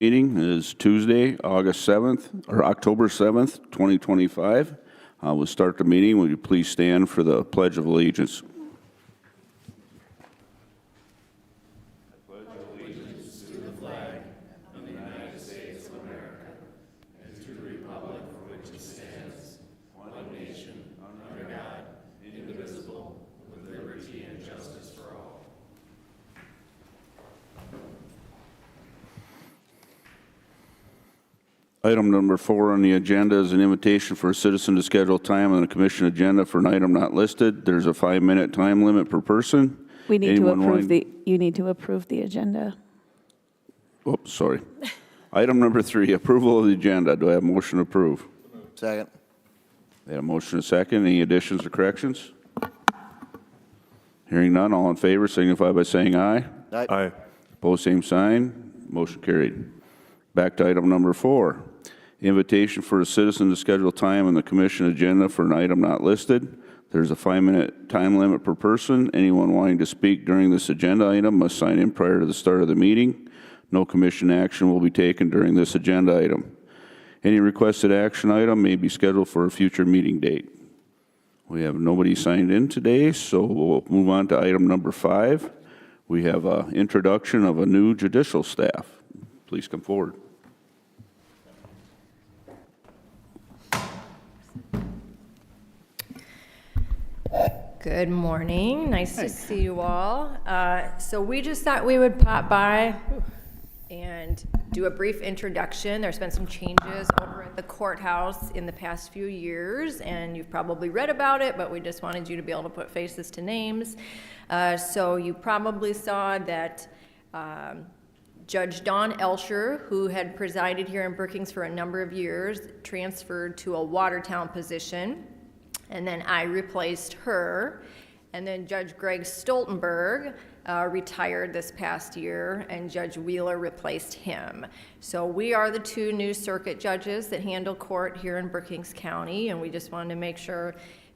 Meeting is Tuesday, August 7th, or October 7th, 2025. We'll start the meeting. Will you please stand for the Pledge of Allegiance? Item number 4 on the agenda is an invitation for a citizen to schedule time on the commission agenda for an item not listed. There's a 5-minute time limit per person. We need to approve you need to approve the agenda. Oops, sorry. Item number 3, approval of the agenda. Do I have a motion to approve? Second. I have a motion and a second. Any additions or corrections? Hearing none, all in favor signify by saying aye. Aye. Opposed, same sign. Motion carried. Back to item number 4. Invitation for a citizen to schedule time on the commission agenda for an item not listed. There's a 5-minute time limit per person. Anyone wanting to speak during this agenda item must sign in prior to the start of the meeting. No commission action will be taken during this agenda item. Any requested action item may be scheduled for a future meeting date. We have nobody signed in today, so we'll move on to item number 5. We have an introduction of a new judicial staff. Please come forward. Good morning. Nice to see you all. So we just thought we would pop by and do a brief introduction. There's been some changes over at the courthouse in the past few years, and you've probably read about it, but we just wanted you to be able to put faces to names. So you probably saw that Judge Dawn Elsher, who had presided here in Brookings for a number of years, transferred to a Watertown position. And then I replaced her. And then Judge Greg Stoltenberg retired this past year, and Judge Wheeler replaced him. So we are the 2 new circuit judges that handle court here in Brookings County, and we just wanted to make sure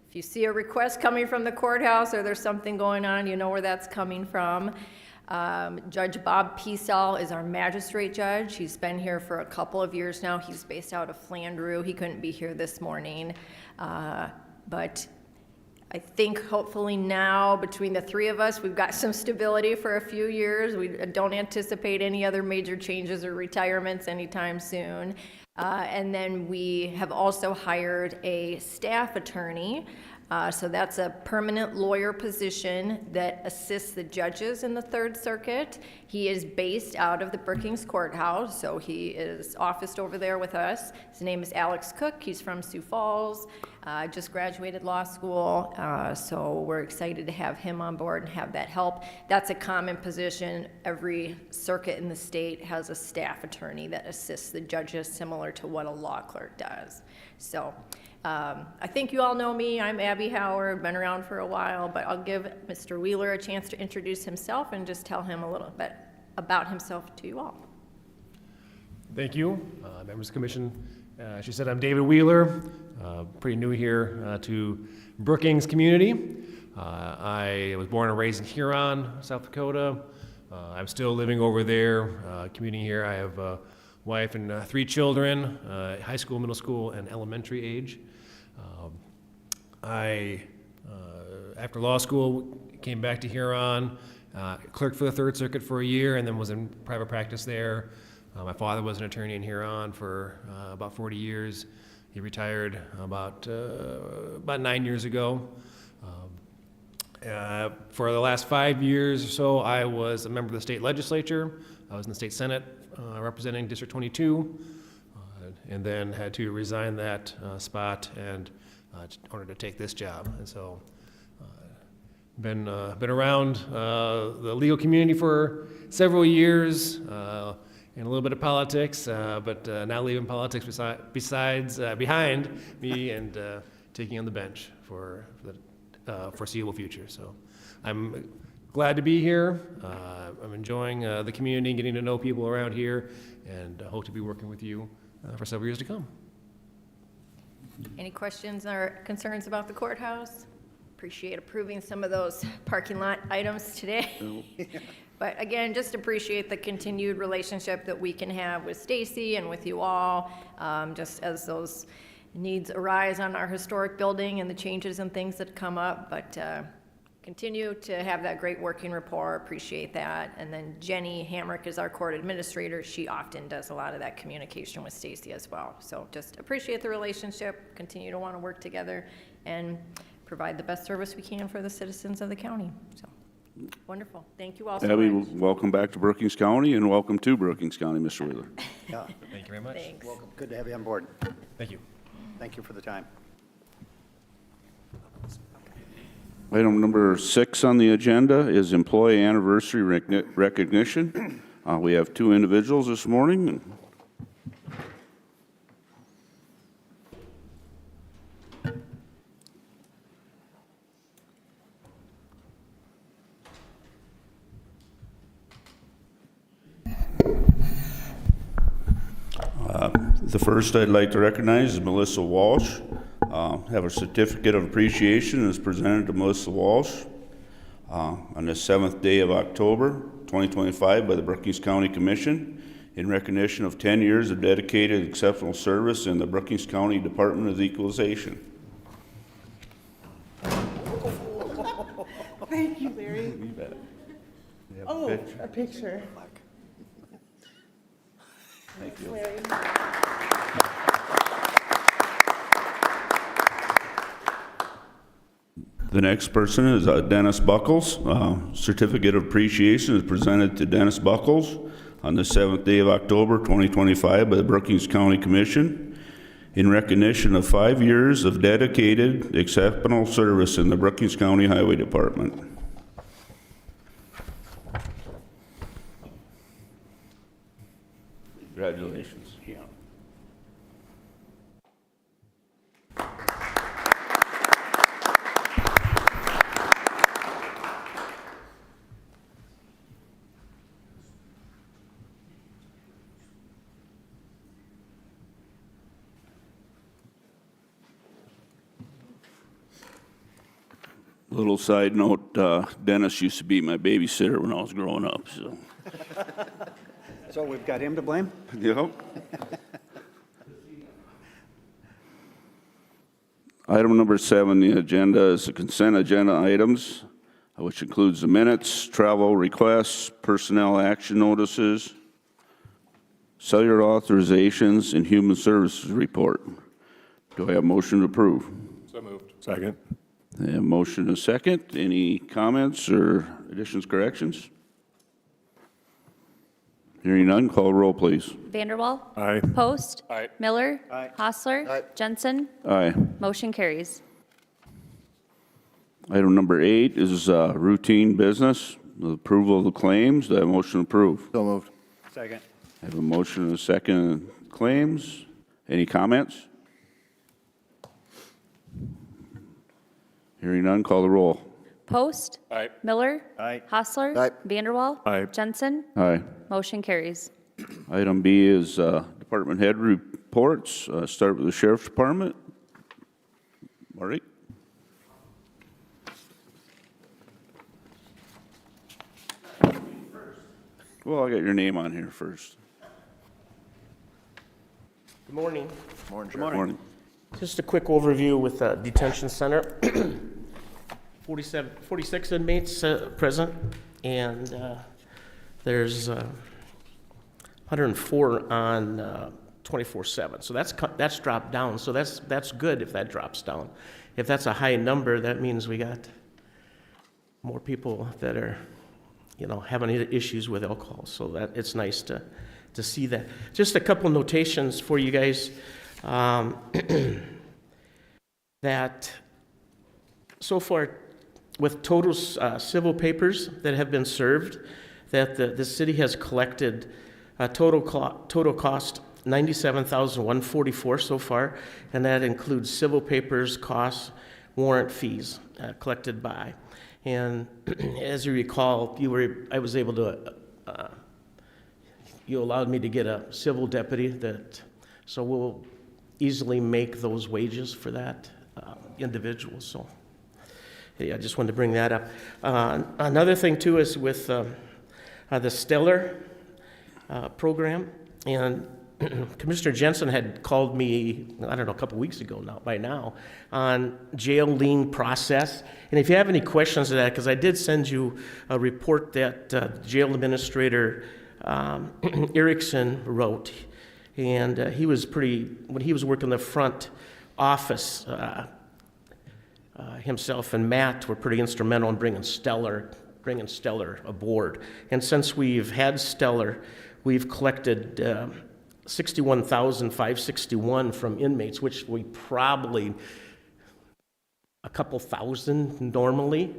if you see a request coming from the courthouse or there's something going on, you know where that's coming from. Judge Bob Peasall is our magistrate judge. He's been here for a couple of years now. He's based out of Flandreau. He couldn't be here this morning. But I think hopefully now between the 3 of us, we've got some stability for a few years. We don't anticipate any other major changes or retirements anytime soon. And then we have also hired a staff attorney. So that's a permanent lawyer position that assists the judges in the 3rd Circuit. He is based out of the Brookings Courthouse, so he is officed over there with us. His name is Alex Cook. He's from Sioux Falls, just graduated law school, so we're excited to have him on board and have that help. That's a common position. Every circuit in the state has a staff attorney that assists the judges, similar to what a law clerk does. So I think you all know me. I'm Abby Howard, been around for a while, but I'll give Mr. Wheeler a chance to introduce himself and just tell him a little bit about himself to you all. Thank you, members of the commission. She said I'm David Wheeler, pretty new here to Brookings community. I was born and raised in Huron, South Dakota. I'm still living over there, commuting here. I have a wife and 3 children, high school, middle school, and elementary age. After law school, came back to Huron, clerked for the 3rd Circuit for a year, and then was in private practice there. My father was an attorney in Huron for about 40 years. He retired about 9 years ago. For the last 5 years or so, I was a member of the state legislature. I was in the state senate representing District 22, and then had to resign that spot and in order to take this job. And so been around the legal community for several years, and a little bit of politics, but now leaving politics behind me and taking on the bench for the foreseeable future. So I'm glad to be here. I'm enjoying the community, getting to know people around here, and hope to be working with you for several years to come. Any questions or concerns about the courthouse? appreciate approving some of those parking lot items today. But again, just appreciate the continued relationship that we can have with Stacy and with you all, just as those needs arise on our historic building and the changes and things that come up. But continue to have that great working rapport, appreciate that. And then Jenny Hamrick is our court administrator. She often does a lot of that communication with Stacy as well. So just appreciate the relationship, continue to want to work together, and provide the best service we can for the citizens of the county. So wonderful. Thank you all so Abby, much. welcome back to Brookings County, and welcome to Brookings County, Mr. Wheeler. Yeah, Thank you very much. Thanks. welcome. Good to have you on board. Thank you. Thank you for the time. Item number 6 on the agenda is employee anniversary recognition. We have 2 individuals this morning. The first I'd like to recognize is Melissa Walsh. Have a certificate of appreciation is presented to Melissa Walsh on the 7th day of October, 2025 by the Brookings County Commission in recognition of 10 years of dedicated exceptional service in the Brookings County Department of Equalization. Thank you, Larry. You bet. You have a Oh, picture? a picture. Thank you. Larry. The next person is Dennis Buckles. Certificate of appreciation is presented to Dennis Buckles on the 7th day of October, 2025 by the Brookings County Commission in recognition of 5 years of dedicated exceptional service in the Brookings County Highway Department. Congratulations. Yeah. Little side note, Dennis used to be my babysitter when I was growing up, so. So we've got him to blame? Yep. Item number 7, the agenda is the consent agenda items, which includes the minutes, travel requests, personnel action notices, cellular authorizations, and human services report. Do I have a motion to approve? So moved. Second. I have a motion and a second. Any comments or additions, corrections? Hearing none, call the roll, please. Vanderwall. Aye. Post. Aye. Miller. Aye. Hostler. Aye. Jensen. Aye. Motion carries. Item number 8 is routine business, the approval of the claims. Do I have a motion to approve? So moved. Second. I have a motion and a second on claims. Any comments? Hearing none, call the roll. Post. Aye. Miller. Aye. Hostler. Aye. Vanderwall. Aye. Jensen. Aye. Motion carries. Item B is department head reports. Start with the Sheriff's Department. Marty? Well, I got your name on here first. Good morning. Good Morning. Just a quick overview with the detention center. 46 inmates present, and there's 104 on 24/7. So that's dropped down. So that's good if that drops down. If that's a high number, that means we got more people that are, having issues with alcohol. So that it's nice to see that. Just a couple notations for you guys. That so far, with total civil papers that have been served, that the city has collected total cost $97,144 so far, and that includes civil papers, costs, warrant fees collected by. And as you recall, I was able to. You allowed me to get a civil deputy so we'll easily make those wages for that individual. So, Yeah, I just wanted to bring that up. Another thing too is with the Stellar program, and Commissioner Jensen had called me, I don't know, a couple weeks ago now, on jail lien process. And if you have any questions of that, because I did send you a report that jail administrator Erickson wrote, and he was when he was working the front office, himself and Matt were pretty instrumental in bringing Stellar aboard. And since we've had Stellar, we've collected $61,561 from inmates, which we probably a couple thousand normally.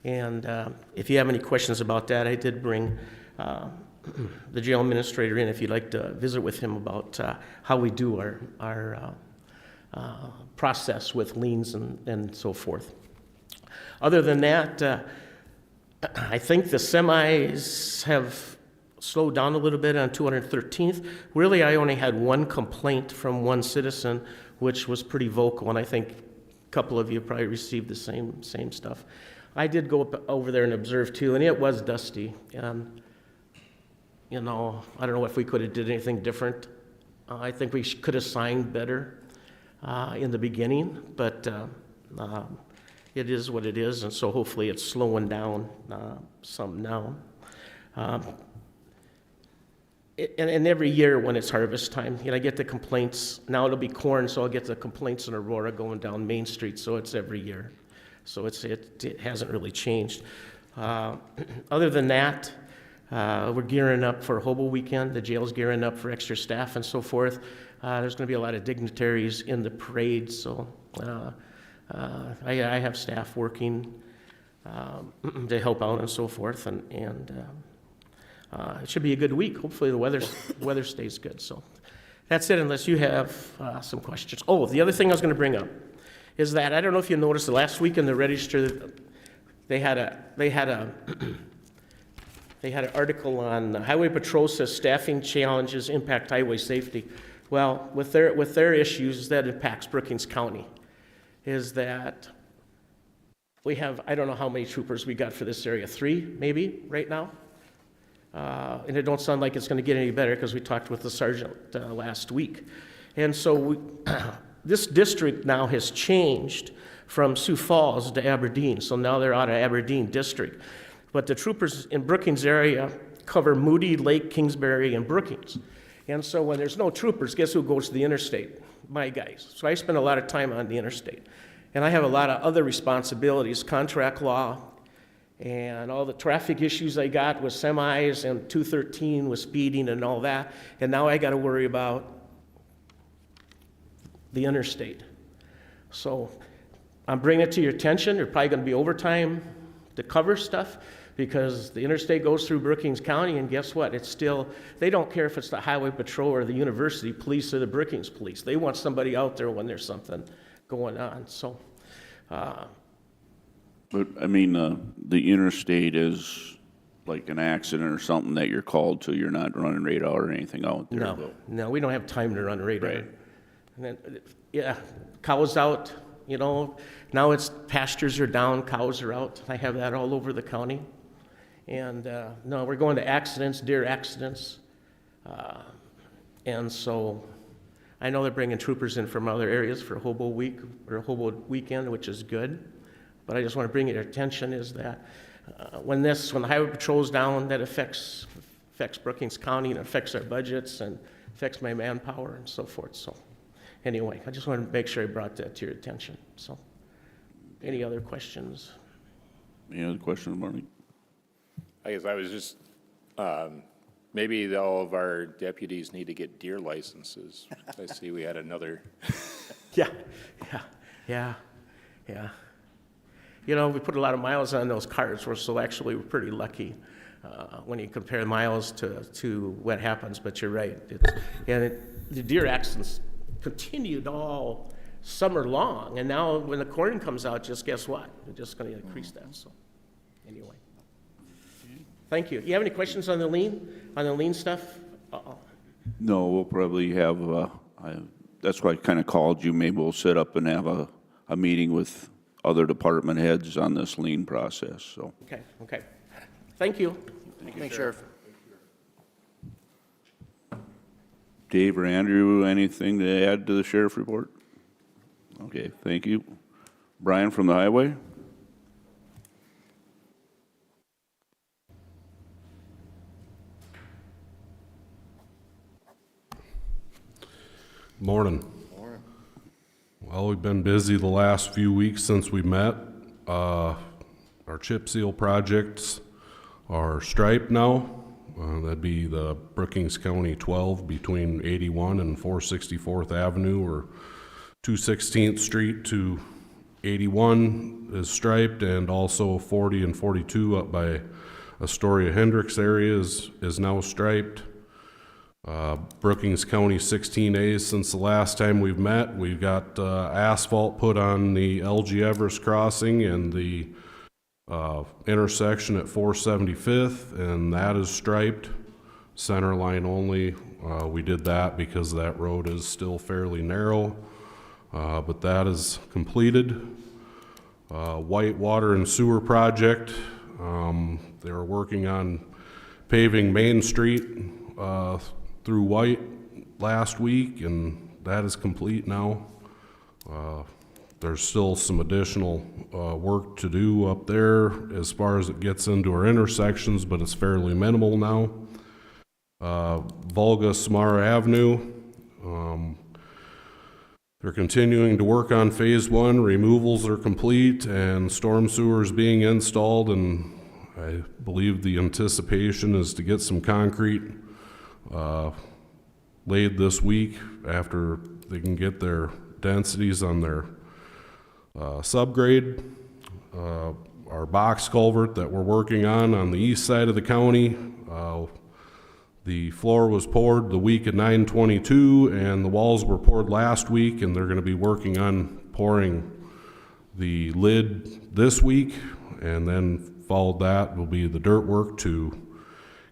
And if you have any questions about that, I did bring the jail administrator in if you'd like to visit with him about how we do our process with liens and so forth. Other than that, I think the semis have slowed down a little bit on 213th. Really, I only had one complaint from one citizen, which was pretty vocal, and I think a couple of you probably received the same stuff. I did go over there and observe too, and it was dusty. You know, I don't know if we could have did anything different. I think we could have signed better in the beginning, but it is what it is, and so hopefully it's slowing down some now. And every year when it's harvest time, I get the complaints. Now it'll be corn, so I'll get the complaints in Aurora going down Main Street, so it's every year. So it hasn't really changed. Other than that, we're gearing up for Hobo Weekend. The jail's gearing up for extra staff and so forth. There's going to be a lot of dignitaries in the parade, so I have staff working to help out and so forth, and it should be a good week. Hopefully the weather stays good. So that's it, unless you have some questions. Oh, the other thing I was going to bring up is that I don't know if you noticed, last week in the Register, they had an article on Highway Patrol says staffing challenges impact highway safety. Well, with their issues, that impacts Brookings County. Is that we have, I don't know how many troopers we got for this area, 3 maybe right now. And it don't sound like it's going to get any better because we talked with the sergeant last week. And so this district now has changed from Sioux Falls to Aberdeen. So now they're out of Aberdeen district. But the troopers in Brookings area cover Moody, Lake, Kingsbury, and Brookings. And so when there's no troopers, guess who goes to the interstate? My guys. So I spend a lot of time on the interstate. And I have a lot of other responsibilities, contract law, and all the traffic issues I got with semis and 213 with speeding and all that. And now I got to worry about the interstate. So I'm bringing it to your attention. There's probably going to be overtime to cover stuff because the interstate goes through Brookings County, and guess what? It's still, they don't care if it's the Highway Patrol or the University Police or the Brookings Police. They want somebody out there when there's something going on. So, But, I mean, the interstate is like an accident or something that you're called to. You're not running radar or anything out there. No, we don't have time to run radar. Right. And then, yeah, cows out, now it's pastures are down, cows are out. I have that all over the county. And no, we're going to accidents, deer accidents. And so I know they're bringing troopers in from other areas for Hobo Week or Hobo Weekend, which is good. But I just want to bring your attention is that when the Highway Patrol's down, that affects Brookings County and affects our budgets and affects my manpower and so forth. So anyway, I just wanted to make sure I brought that to your attention. So any other questions? Any other questions, Marty? I guess I was just, maybe all of our deputies need to get deer licenses. I see we had another. Yeah. We put a lot of miles on those cars, so actually we're pretty lucky when you compare miles to what happens, but you're right. The deer accidents continued all summer long, and now when the corn comes out, just guess what? They're just going to increase that, so anyway. Thank you. You have any questions on the lien stuff? No, we'll probably have, that's why I kind of called you. Maybe we'll set up and have a meeting with other department heads on this lien process, so. Okay, okay. Thank you. Thanks, Sheriff. Dave or Andrew, anything to add to the sheriff report? Okay, thank you. Brian from the highway? Morning. Well, we've been busy the last few weeks since we met. Our chip seal projects are striped now. That'd be the Brookings County 12 between 81 and 464th Avenue, or 216th Street to 81 is striped, and also 40 and 42 up by Astoria Hendricks area is now striped. Brookings County 16A, since the last time we've met, we've got asphalt put on the LG Everest crossing and the intersection at 475th, and that is striped, center line only. We did that because that road is still fairly narrow, but that is completed. White water and sewer project, they were working on paving Main Street through White last week, and that is complete now. There's still some additional work to do up there as far as it gets into our intersections, but it's fairly minimal now. Volga Samara Avenue, they're continuing to work on phase 1. Removals are complete and storm sewers being installed, and I believe the anticipation is to get some concrete laid this week after they can get their densities on their subgrade. Our box culvert that we're working on the east side of the county, the floor was poured the week of 9/22, and the walls were poured last week, and they're going to be working on pouring the lid this week, and then followed that will be the dirt work to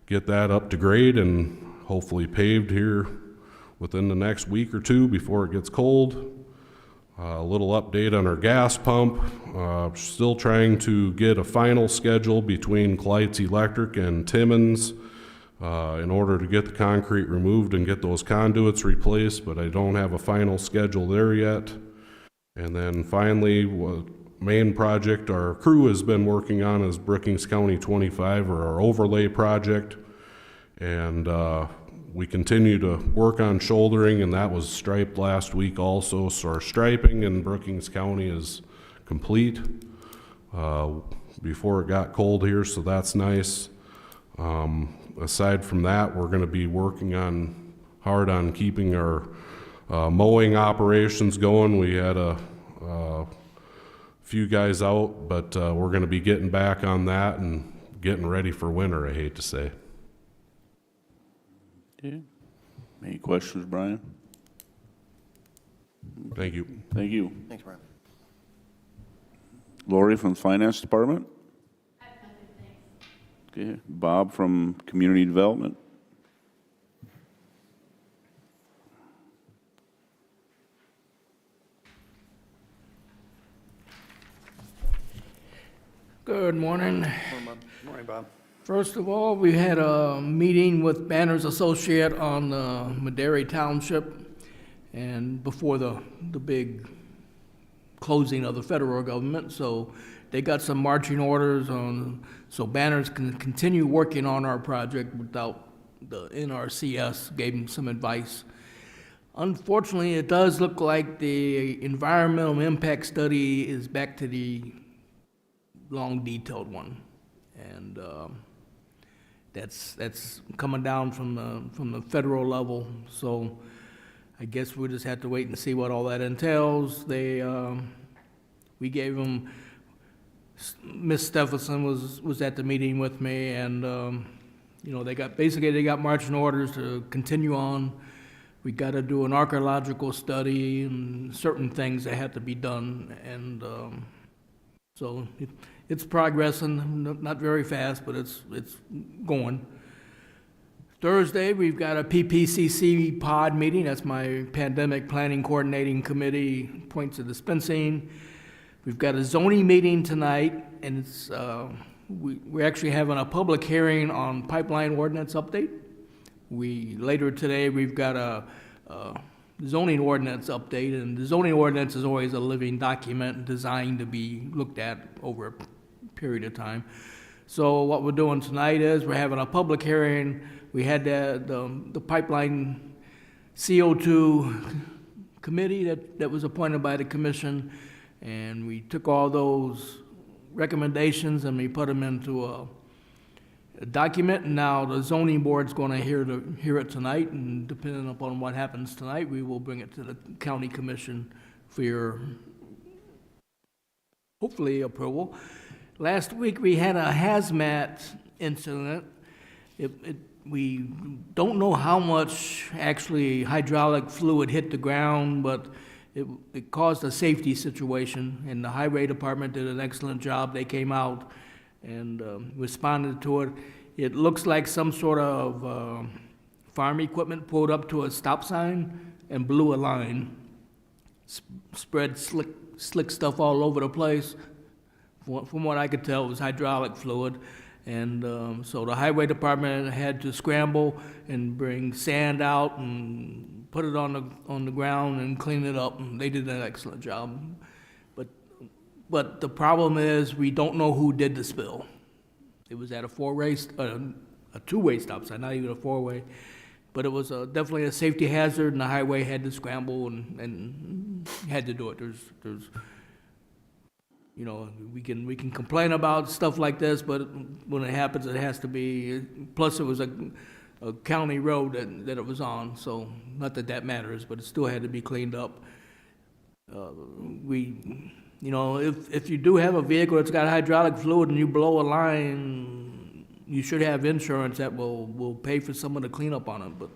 get that up to grade and hopefully paved here within the next week or two before it gets cold. A little update on our gas pump. Still trying to get a final schedule between Clyde's Electric and Timmons in order to get the concrete removed and get those conduits replaced, but I don't have a final schedule there yet. And then finally, main project our crew has been working on is Brookings County 25, or our overlay project. And we continue to work on shouldering, and that was striped last week also. So our striping in Brookings County is complete before it got cold here, so that's nice. Aside from that, we're going to be working hard on keeping our mowing operations going. We had a few guys out, but we're going to be getting back on that and getting ready for winter, I hate to say. Yeah. Any questions, Brian? Thank you. Thank you. Thanks, Brian. Lori from the Finance Department? Okay. Bob from Community Development? Good morning. Morning, Bob. First of all, we had a meeting with Banner's Associate on Madera Township, and before the big closing of the federal government, so they got some marching orders on, so Banner's can continue working on our project without the NRCS gave them some advice. Unfortunately, it does look like the environmental impact study is back to the long detailed one, and that's coming down from the federal level. So I guess we'll just have to wait and see what all that entails. We gave them, Miss Stephenson was at the meeting with me, and you know, they got marching orders to continue on. We got to do an archaeological study and certain things that have to be done, and so it's progressing, not very fast, but it's going. Thursday, we've got a PPCC pod meeting. That's my Pandemic Planning Coordinating Committee, points of dispensing. We've got a zoning meeting tonight, and it's, we're actually having a public hearing on pipeline ordinance update. Later today, we've got a zoning ordinance update, and the zoning ordinance is always a living document designed to be looked at over a period of time. So what we're doing tonight is we're having a public hearing. We had the pipeline CO2 committee that was appointed by the commission, and we took all those recommendations and we put them into a document. And now the zoning board's going to hear it tonight, and depending upon what happens tonight, we will bring it to the county commission for your, hopefully, approval. Last week we had a hazmat incident. We don't know how much actually hydraulic fluid hit the ground, but it caused a safety situation, and the highway department did an excellent job. They came out and responded to it. It looks like some sort of farm equipment pulled up to a stop sign and blew a line, spread slick stuff all over the place. From what I could tell, it was hydraulic fluid. And so the highway department had to scramble and bring sand out and put it on the ground and clean it up, and they did an excellent job. But the problem is we don't know who did the spill. It was at a two-way stop sign, not even a four-way. But it was definitely a safety hazard, and the highway had to scramble and had to do it. There's you know, we can complain about stuff like this, but when it happens, it has to be. Plus, it was a county road that it was on, so not that matters, but it still had to be cleaned up. You know, if you do have a vehicle that's got hydraulic fluid and you blow a line, you should have insurance that will pay for someone to clean up on it. But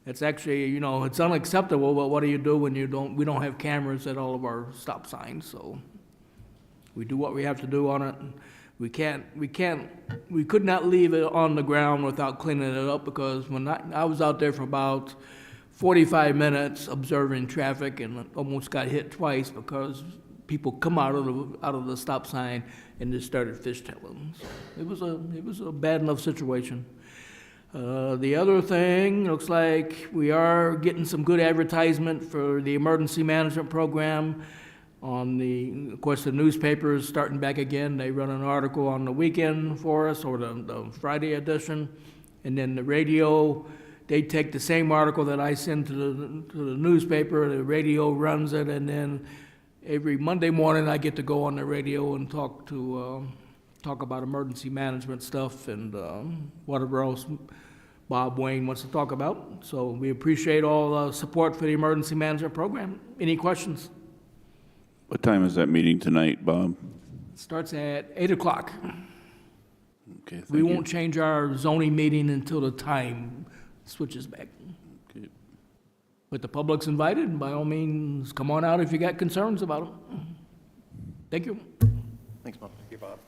it's actually, you know, it's unacceptable. But what do you do when we don't have cameras at all of our stop signs? So we do what we have to do on it. We could not leave it on the ground without cleaning it up, because when I was out there for about 45 minutes observing traffic and almost got hit twice because people come out of the stop sign and just started fishtailing. So it was a bad enough situation. The other thing, looks like we are getting some good advertisement for the emergency management program. Of course, the newspaper is starting back again. They run an article on the weekend for us, or the Friday edition, and then the radio. They take the same article that I send to the newspaper. The radio runs it, and then every Monday morning I get to go on the radio and talk about emergency management stuff and whatever else Bob Wayne wants to talk about. So we appreciate all the support for the emergency management program. Any questions? What time is that meeting tonight, Bob? It starts at 8 o'clock. Okay, thank We you. won't change our zoning meeting until the time switches back. Okay. But the public's invited, and by all means, come on out if you got concerns about them. Thank you. Thanks, Bob. Thank you, Bob.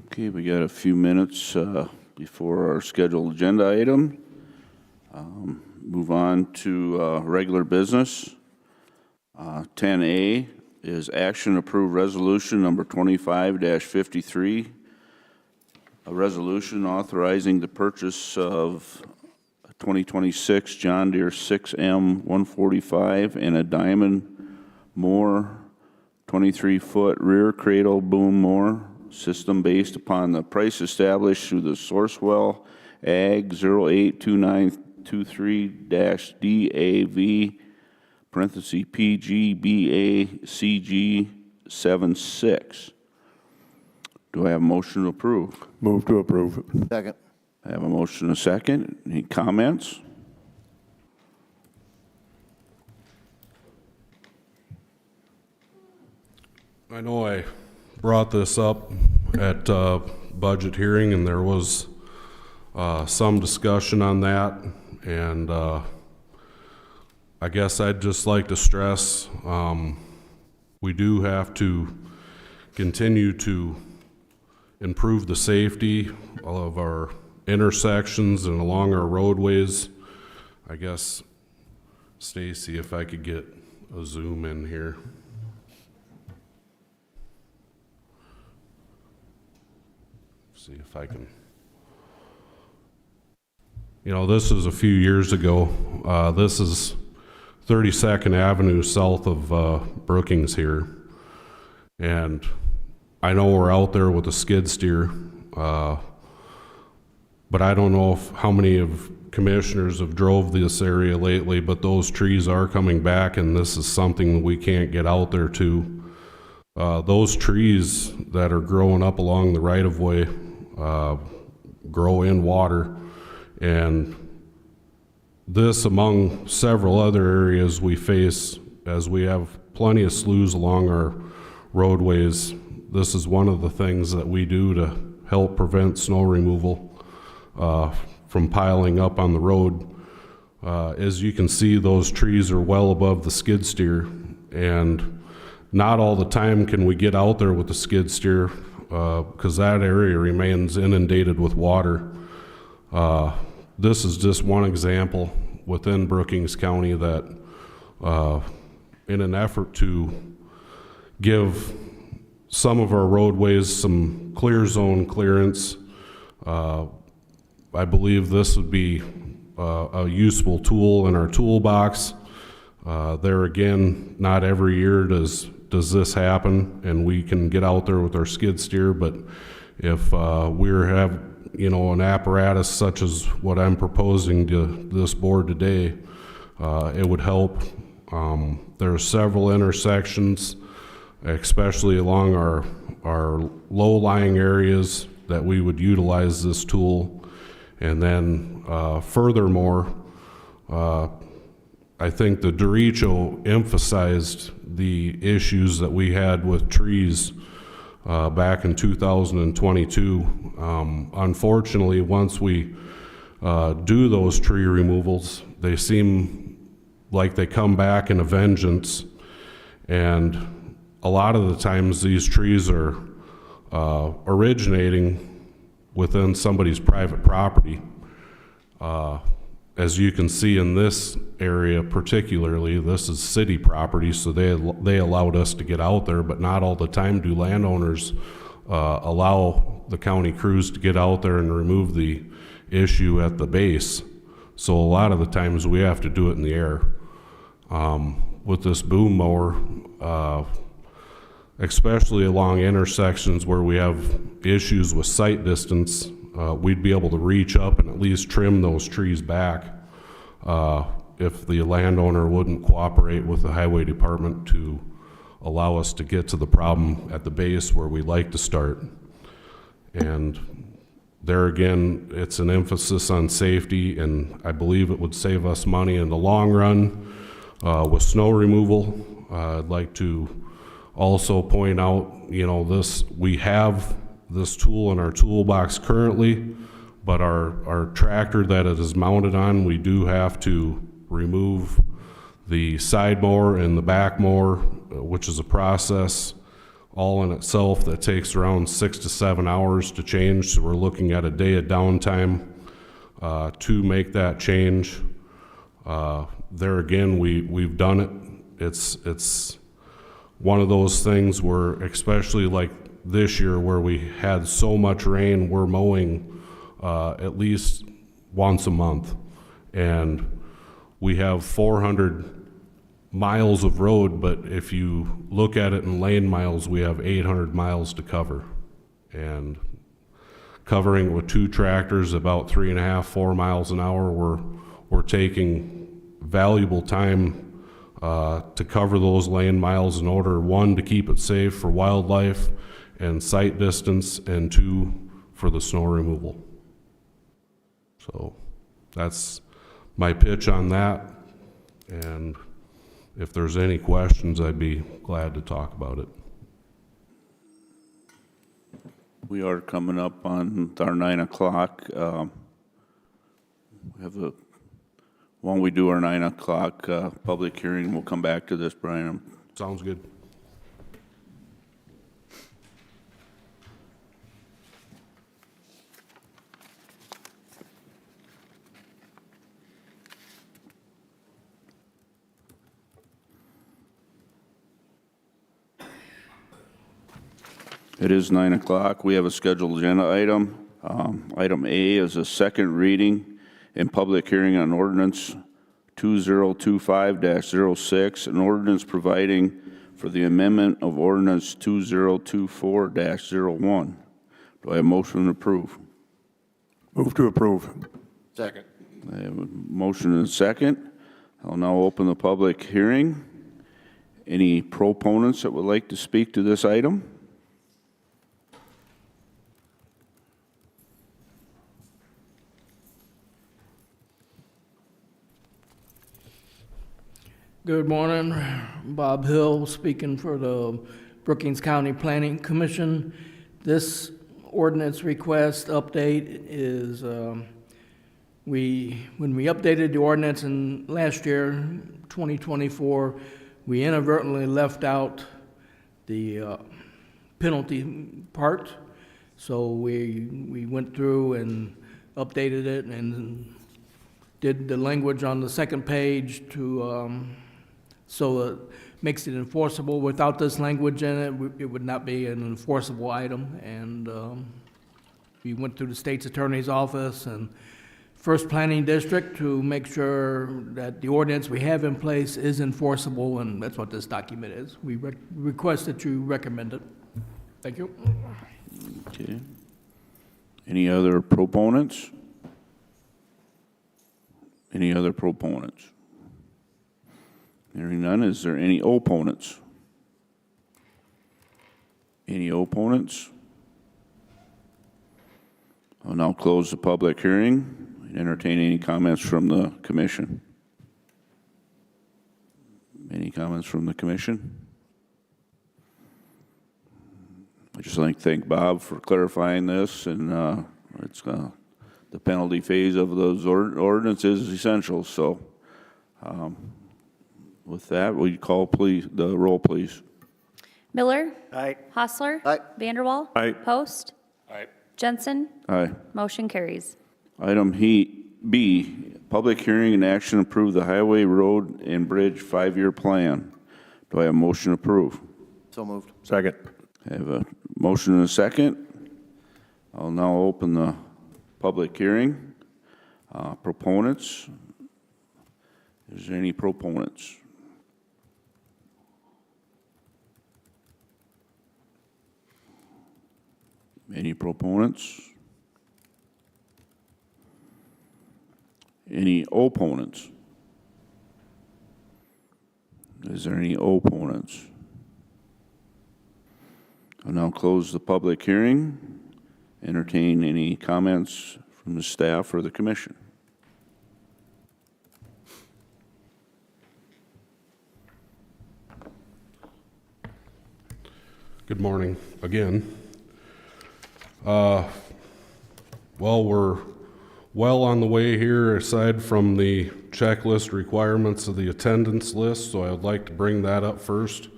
Okay, we got a few minutes before our scheduled agenda item. Move on to regular business. 10A is action approve resolution number 25-53, a resolution authorizing the purchase of a 2026 John Deere 6M 145 and a Diamond Moore 23-foot rear cradle boom mower system based upon the price established through the Sourcewell Ag 082923-DAV parentheses PGBACG 76. Do I have a motion to approve? Move to approve. Second. I have a motion and a second. Any comments? I know I brought this up at budget hearing, and there was some discussion on that, and I guess I'd just like to stress we do have to continue to improve the safety of our intersections and along our roadways. I guess Stacy if I could get a zoom in here. See if I can. You know, this is a few years ago. This is 32nd Avenue south of Brookings here. And I know we're out there with a skid steer, but I don't know how many of commissioners have drove this area lately, but those trees are coming back, and this is something we can't get out there to. Those trees that are growing up along the right-of-way grow in water, and this, among several other areas we face, as we have plenty of sloughs along our roadways, this is one of the things that we do to help prevent snow removal from piling up on the road. As you can see, those trees are well above the skid steer, and not all the time can we get out there with the skid steer because that area remains inundated with water. This is just one example within Brookings County that in an effort to give some of our roadways some clear zone clearance, I believe this would be a useful tool in our toolbox. There again, not every year does this happen and we can get out there with our skid steer, but if we have, you know, an apparatus such as what I'm proposing to this board today, it would help. There are several intersections, especially along our low-lying areas, that we would utilize this tool. And then furthermore, I think the derecho emphasized the issues that we had with trees back in 2022. Unfortunately, once we do those tree removals, they seem like they come back in a vengeance, and a lot of the times these trees are originating within somebody's private property. As you can see in this area particularly, this is city property, so they allowed us to get out there, but not all the time do landowners allow the county crews to get out there and remove the issue at the base. So a lot of the times we have to do it in the air. With this boom mower, especially along intersections where we have issues with sight distance, we'd be able to reach up and at least trim those trees back if the landowner wouldn't cooperate with the highway department to allow us to get to the problem at the base where we like to start. And there again, it's an emphasis on safety, and I believe it would save us money in the long run with snow removal. I'd like to also point out, you know, we have this tool in our toolbox currently, but our tractor that it is mounted on, we do have to remove the side mower and the back mower, which is a process all in itself that takes around 6 to 7 hours to change. So we're looking at a day of downtime to make that change. There again, we've done it. It's one of those things where, especially like this year where we had so much rain, we're mowing at least once a month. And we have 400 miles of road, but if you look at it in lane miles, we have 800 miles to cover. And covering it with 2 tractors about 3.5, 4 miles an hour, we're taking valuable time to cover those lane miles in order, 1, to keep it safe for wildlife and sight distance, and 2, for the snow removal. So that's my pitch on that, and if there's any questions, I'd be glad to talk about it. We are coming up on our 9 o'clock. We have when we do our 9 o'clock public hearing, we'll come back to this, Brian. Sounds good. It is 9 o'clock. We have a scheduled agenda item. Item A is a second reading and public hearing on ordinance 2025-06, an ordinance providing for the amendment of ordinance 2024-01. Do I have a motion to approve? Move to approve. Second. I have a motion and a second. I'll now open the public hearing. Any proponents that would like to speak to this item? Good morning, Bob Hill, speaking for the Brookings County Planning Commission. This ordinance request update is, when we updated the ordinance in last year, 2024, we inadvertently left out the penalty part. So we went through and updated it and did the language on the second page to so it makes it enforceable. Without this language in it, it would not be an enforceable item. And we went through the state's attorney's office and First Planning District to make sure that the ordinance we have in place is enforceable, and that's what this document is. We request that you recommend it. Thank you. Okay. Any other proponents? Any other proponents? Hearing none, is there any opponents? Any opponents? I'll now close the public hearing and entertain any comments from the commission. Any comments from the commission? I'd just like to thank Bob for clarifying this, and it's the penalty phase of those ordinances is essential. So with that, will you call please the roll, please? Miller, Aye. Hostler, Aye. Vanderwall, Aye. Post, Aye. Jensen, Aye. motion carries. Item B, public hearing and action to approve the Highway, Road, and Bridge 5-year plan. Do I have a motion to approve? So moved. Second. I have a motion and a second. I'll now open the public hearing. Proponents? Is there any proponents? Any proponents? Any opponents? Is there any opponents? I'll now close the public hearing. Entertain any comments from the staff or the commission. Good morning again. Well, we're well on the way here, aside from the checklist requirements of the attendance list, so I would like to bring that up first.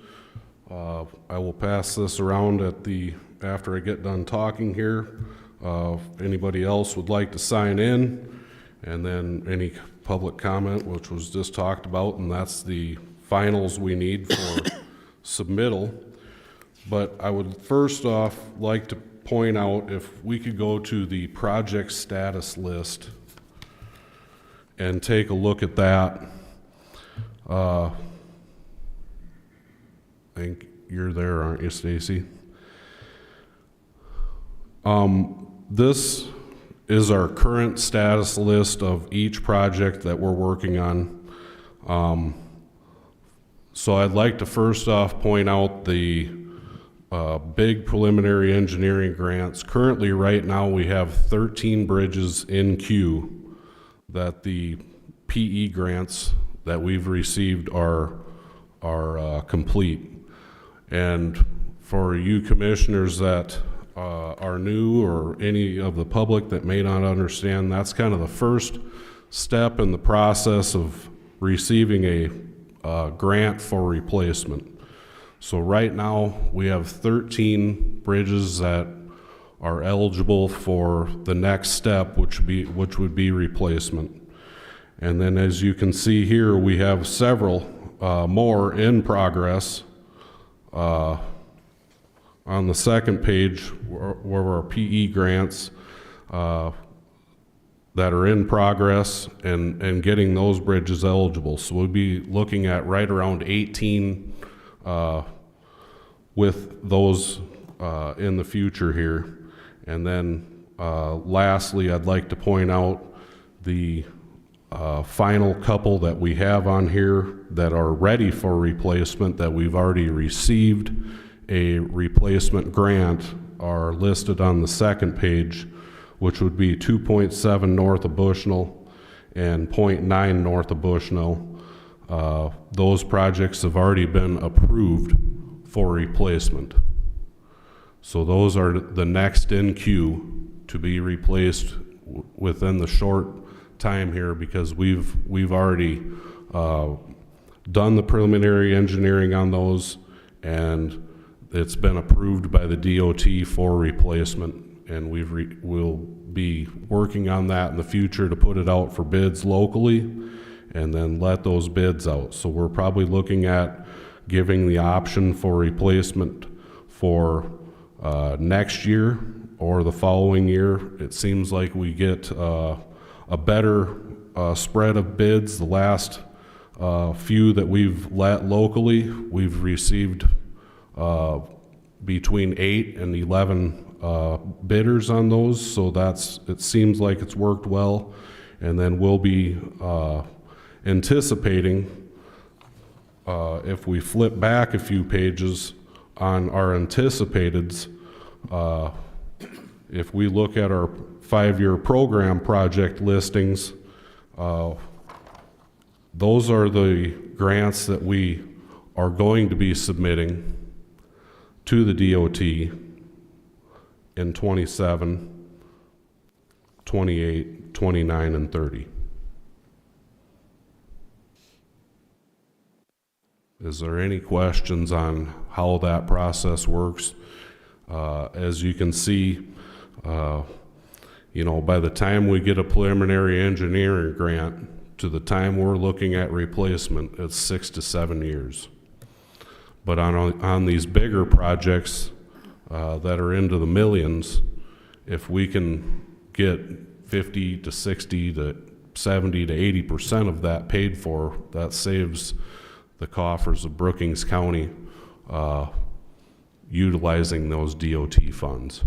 I will pass this around after I get done talking here. If anybody else would like to sign in, and then any public comment, which was just talked about, and that's the finals we need for submittal. But I would first off like to point out, if we could go to the project status list and take a look at that. I think you're there, aren't you, Stacy? This is our current status list of each project that we're working on. So I'd like to first off point out the big preliminary engineering grants. Currently, right now, we have 13 bridges in queue that the PE grants that we've received are complete. And for you commissioners that are new, or any of the public that may not understand, that's kind of the first step in the process of receiving a grant for replacement. So right now, we have 13 bridges that are eligible for the next step, which would be replacement. And then, as you can see here, we have several more in progress on the second page were our PE grants that are in progress and getting those bridges eligible. So we'll be looking at right around 18 with those in the future here. And then lastly, I'd like to point out the final couple that we have on here that are ready for replacement that we've already received a replacement grant are listed on the second page, which would be 2.7 north of Bushnell and 0.9 north of Bushnell. Those projects have already been approved for replacement. So those are the next in queue to be replaced within the short time here, because we've already done the preliminary engineering on those, and it's been approved by the DOT for replacement, and we'll be working on that in the future to put it out for bids locally and then let those bids out. So we're probably looking at giving the option for replacement for next year or the following year. It seems like we get a better spread of bids. The last few that we've let locally, we've received between 8 and 11 bidders on those, so it seems like it's worked well. And then we'll be anticipating, if we flip back a few pages on our anticipateds, if we look at our 5-year program project listings, those are the grants that we are going to be submitting to the DOT in 27, 28, 29, and 30. Is there any questions on how that process works? As you can see, by the time we get a preliminary engineering grant to the time we're looking at replacement, it's 6 to 7 years. But on these bigger projects that are into the millions, if we can get 50 to 60 to 70 to 80% of that paid for, that saves the coffers of Brookings County utilizing those DOT funds.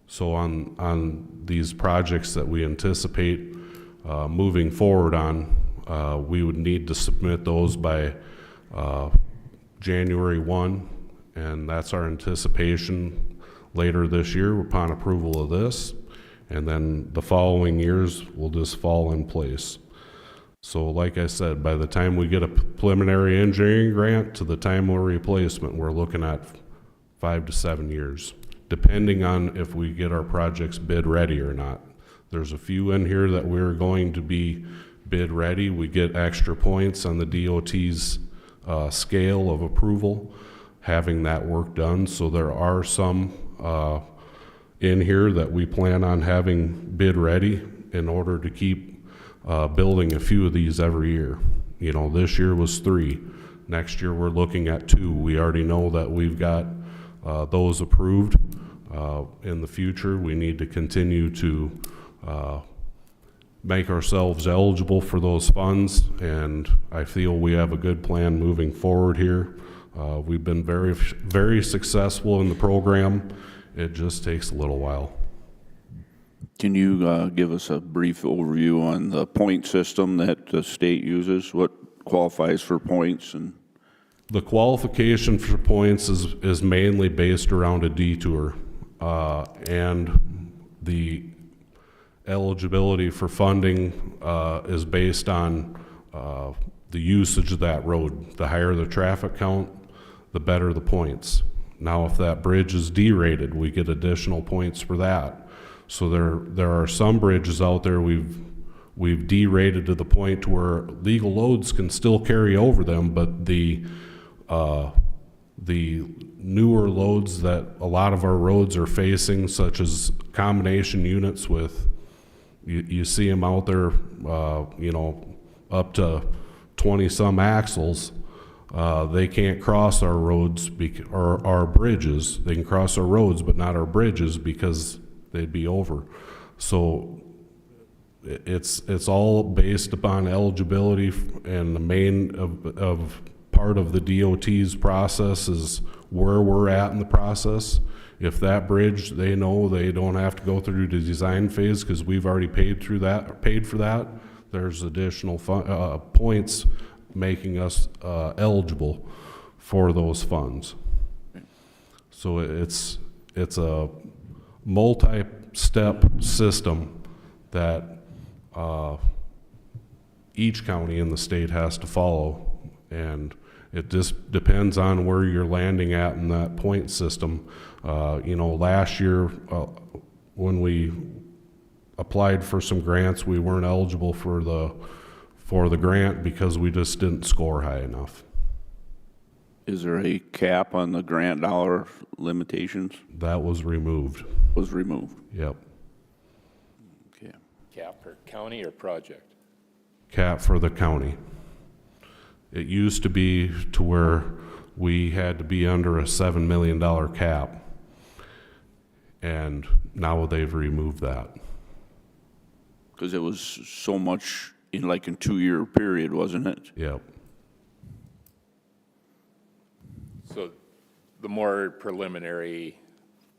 So on these projects that we anticipate moving forward on, we would need to submit those by January 1, and that's our anticipation later this year upon approval of this, and then the following years will just fall in place. So like I said, by the time we get a preliminary engineering grant to the time of replacement, we're looking at 5 to 7 years, depending on if we get our projects bid ready or not. There's a few in here that we're going to be bid ready. We get extra points on the DOT's scale of approval, having that work done. So there are some in here that we plan on having bid ready in order to keep building a few of these every year. This year was 3. Next year we're looking at 2. We already know that we've got those approved. In the future, we need to continue to make ourselves eligible for those funds, and I feel we have a good plan moving forward here. We've been very, very successful in the program. It just takes a little while. Can you give us a brief overview on the point system that the state uses? What qualifies for points? And the qualification for points is mainly based around a detour, and the eligibility for funding is based on the usage of that road. The higher the traffic count, the better the points. Now, if that bridge is derated, we get additional points for that. So there are some bridges out there we've derated to the point where legal loads can still carry over them, but the newer loads that a lot of our roads are facing, such as combination units with, you see them out there, up to 20 some axles, They can't cross our roads or our bridges. They can cross our roads, but not our bridges because they'd be over. So it's all based upon eligibility, and the main of part of the DOT's process is where we're at in the process. If that bridge, they know they don't have to go through the design phase because we've already paid for that. There's additional points making us eligible for those funds. So it's a multi-step system that each county in the state has to follow, and it just depends on where you're landing at in that point system. Last year when we applied for some grants, we weren't eligible for the grant because we just didn't score high enough. Is there a cap on the grant dollar limitations? That was removed. Was removed. Yep. Okay. Cap per county or project? Cap for the county. It used to be to where we had to be under a $7 million cap, and now they've removed that. Because it was so much in like a 2-year period, wasn't it? Yep. So the more preliminary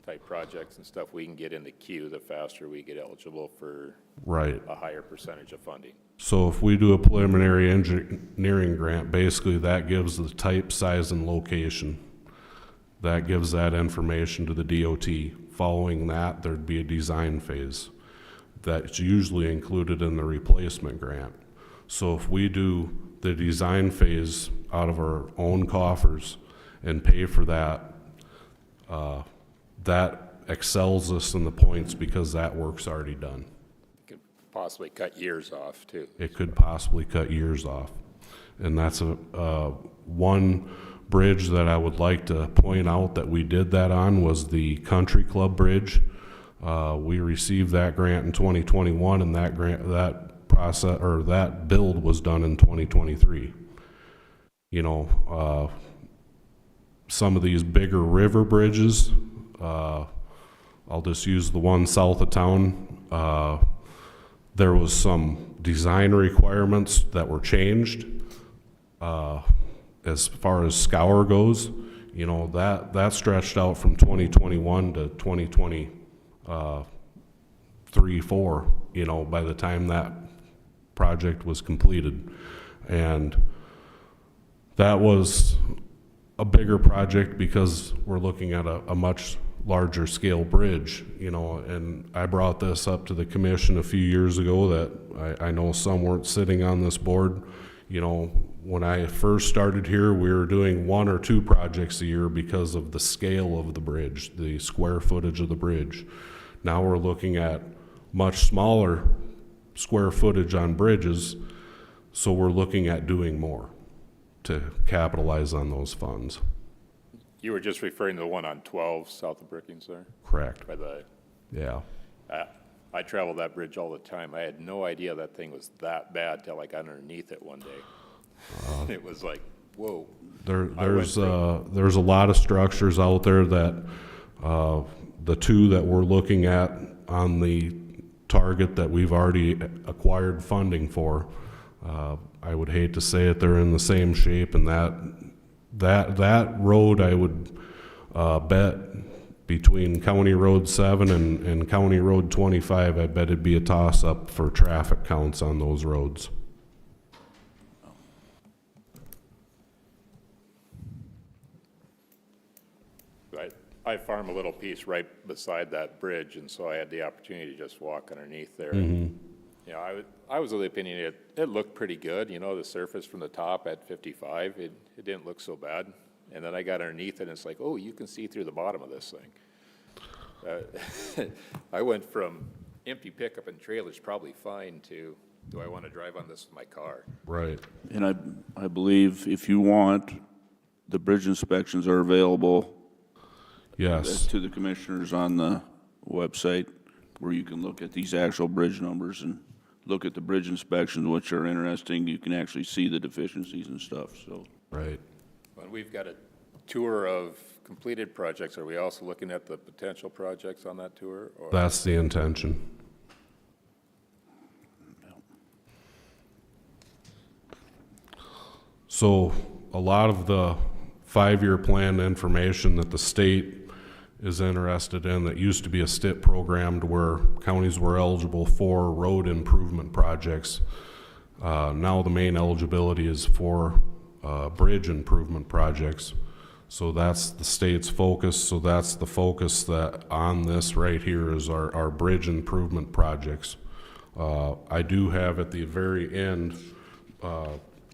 type projects and stuff we can get in the queue, the faster we get eligible for Right. a higher percentage of funding. So if we do a preliminary engineering grant, basically that gives the type, size, and location. That gives that information to the DOT. Following that, there'd be a design phase. That's usually included in the replacement grant. So if we do the design phase out of our own coffers and pay for that, that excels us in the points because that work's already done. Could possibly cut years off too. It could possibly cut years off. And that's one bridge that I would like to point out that we did that on was the Country Club Bridge. We received that grant in 2021, and that build was done in 2023. Some of these bigger river bridges, I'll just use the one south of town. There was some design requirements that were changed as far as scour goes. That stretched out from 2021 to 2023, 4, by the time that project was completed. And that was a bigger project because we're looking at a much larger scale bridge, and I brought this up to the commission a few years ago that I know some weren't sitting on this board. When I first started here, we were doing 1 or 2 projects a year because of the scale of the bridge, the square footage of the bridge. Now we're looking at much smaller square footage on bridges, so we're looking at doing more to capitalize on those funds. You were just referring to the one on 12 south of Brookings there? Correct. Yeah. I travel that bridge all the time. I had no idea that thing was that bad till I got underneath it one day. It was like, whoa. There's a lot of structures out there that the 2 that we're looking at on the target that we've already acquired funding for, I would hate to say it, they're in the same shape, and that road I would bet between County Road 7 and County Road 25, I bet it'd be a toss-up for traffic counts on those roads. I farm a little piece right beside that bridge, and so I had the opportunity to just walk underneath there. Mm-hmm. I was of the opinion it looked pretty good. The surface from the top at 55, it didn't look so bad. And then I got underneath it, and it's like, oh, you can see through the bottom of this thing. I went from empty pickup and trailers probably fine to, do I want to drive on this with my car? Right. And I believe if you want, the bridge inspections are available. Yes. To the commissioners on the website, where you can look at these actual bridge numbers and look at the bridge inspections, which are interesting. You can actually see the deficiencies and stuff, so. Right. When we've got a tour of completed projects, are we also looking at the potential projects on that tour? Or That's the intention. So a lot of the 5-year plan information that the state is interested in, that used to be a STIP program to where counties were eligible for road improvement projects. Now the main eligibility is for bridge improvement projects. So that's the state's focus. So that's the focus that on this right here is our bridge improvement projects. I do have at the very end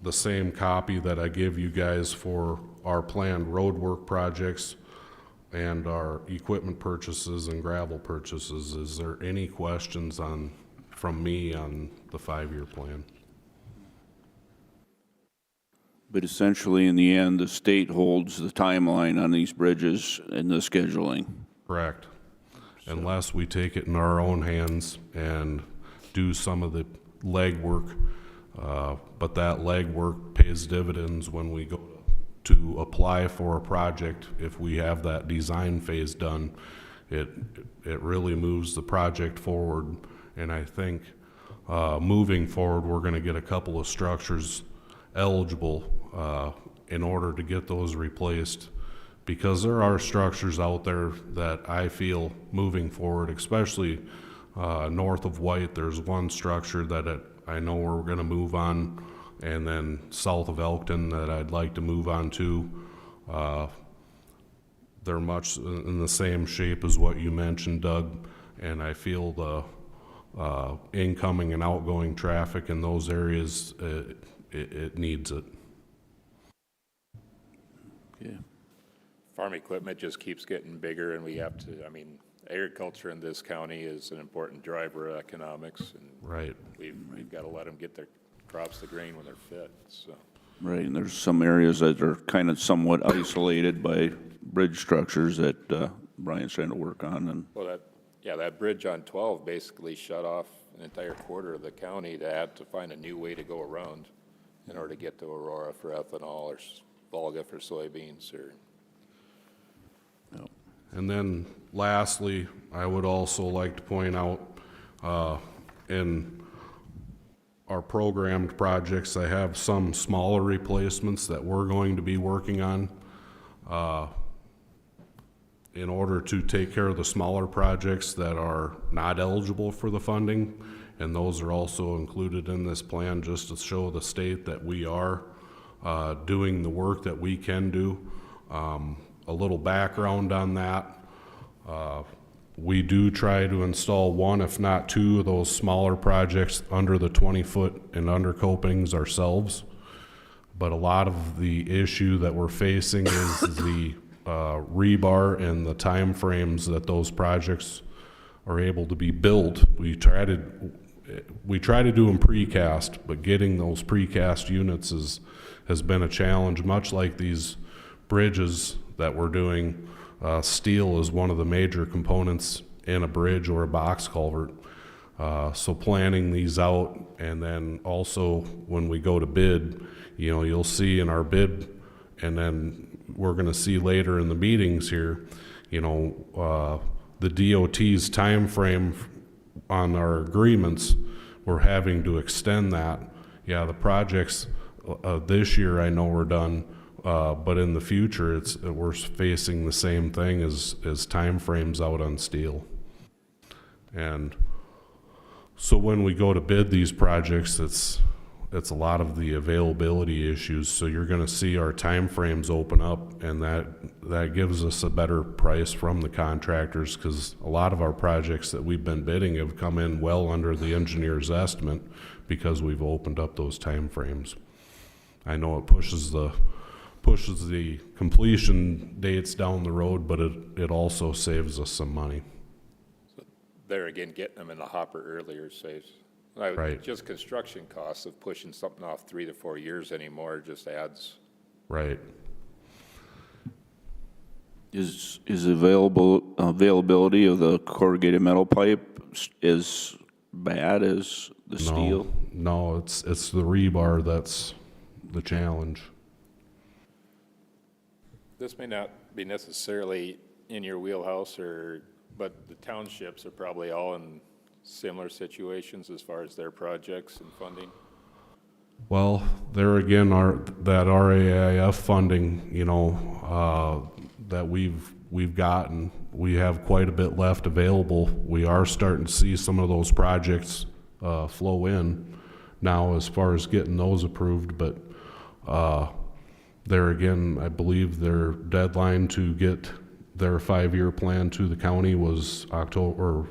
the same copy that I give you guys for our planned road work projects and our equipment purchases and gravel purchases. Is there any questions from me on the 5-year plan? But essentially, in the end, the state holds the timeline on these bridges and the scheduling. Correct. Unless we take it in our own hands and do some of the legwork, but that legwork pays dividends when we go to apply for a project. If we have that design phase done, it really moves the project forward. And I think moving forward, we're going to get a couple of structures eligible in order to get those replaced, because there are structures out there that I feel moving forward, especially north of White, there's one structure that I know we're going to move on, and then south of Elkton that I'd like to move on to. They're much in the same shape as what you mentioned, Doug, and I feel the incoming and outgoing traffic in those areas, it needs it. Yeah. farm equipment just keeps getting bigger, and we have to, I mean, agriculture in this county is an important driver of economics, and Right. we've got to let them get their crops to grain when they're fit, so. Right, and there's some areas that are kind of somewhat isolated by bridge structures that Brian's trying to work on, and Well, that bridge on 12 basically shut off an entire quarter of the county to have to find a new way to go around in order to get to Aurora for ethanol or Volga for soybeans or. And then lastly, I would also like to point out, in our programmed projects, I have some smaller replacements that we're going to be working on. In order to take care of the smaller projects that are not eligible for the funding, and those are also included in this plan just to show the state that we are doing the work that we can do. A little background on that. We do try to install one, if not two, of those smaller projects under the 20-foot and under copings ourselves. But a lot of the issue that we're facing is the rebar and the time frames that those projects are able to be built. We try to do them precast, but getting those precast units has been a challenge, much like these bridges that we're doing. Steel is one of the major components in a bridge or a box culvert. So planning these out, and then also when we go to bid, you know, you'll see in our bid, and then we're going to see later in the meetings here, you know, the DOT's time frame on our agreements, we're having to extend that. Yeah, the projects this year I know we're done. But in the future, we're facing the same thing as time frames out on steel. And so when we go to bid these projects, it's a lot of the availability issues. So you're going to see our time frames open up, and that gives us a better price from the contractors, because a lot of our projects that we've been bidding have come in well under the engineer's estimate because we've opened up those time frames. I know it pushes the completion dates down the road, but it also saves us some money. So there again, getting them in the hopper earlier saves. Right. Just construction costs of pushing something off 3 to 4 years anymore just adds. Right. is availability of the corrugated metal pipe as bad as the steel? No, it's the rebar that's the challenge. This may not be necessarily in your wheelhouse but the townships are probably all in similar situations as far as their projects and funding. Well, there again, that RAIF funding, that we've gotten, we have quite a bit left available. We are starting to see some of those projects flow in now as far as getting those approved, but there again, I believe their deadline to get their 5-year plan to the county was October.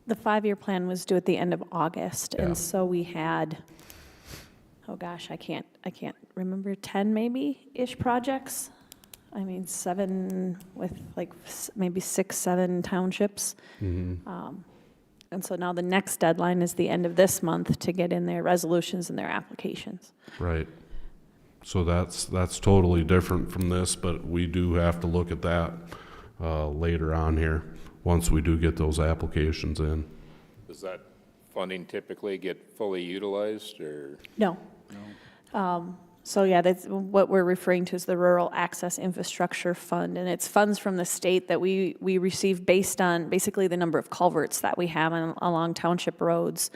The 5-year plan was due at the end of August, Yeah. and so we had, oh gosh, I can't remember, 10 maybe-ish projects. I mean, 7 with like maybe 6, 7 townships. And so now the next deadline is the end of this month to get in their resolutions and their applications. Right. So that's totally different from this, but we do have to look at that later on here, once we do get those applications in. Does that funding typically get fully utilized, or? No. So yeah, that's what we're referring to as the Rural Access Infrastructure Fund, and it's funds from the state that we receive based on basically the number of culverts that we have along township roads.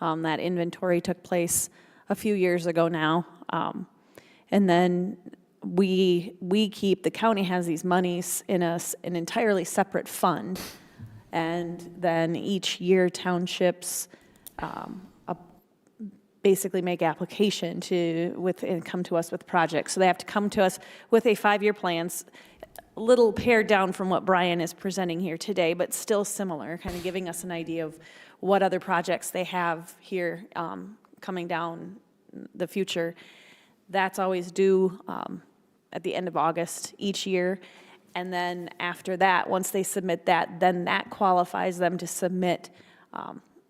That inventory took place a few years ago now, and then the county has these monies in an entirely separate fund, and then each year townships basically make application and come to us with projects. So they have to come to us with a 5-year plan, a little pared down from what Brian is presenting here today, but still similar, kind of giving us an idea of what other projects they have here coming down the future. That's always due at the end of August each year. And then after that, once they submit that, then that qualifies them to submit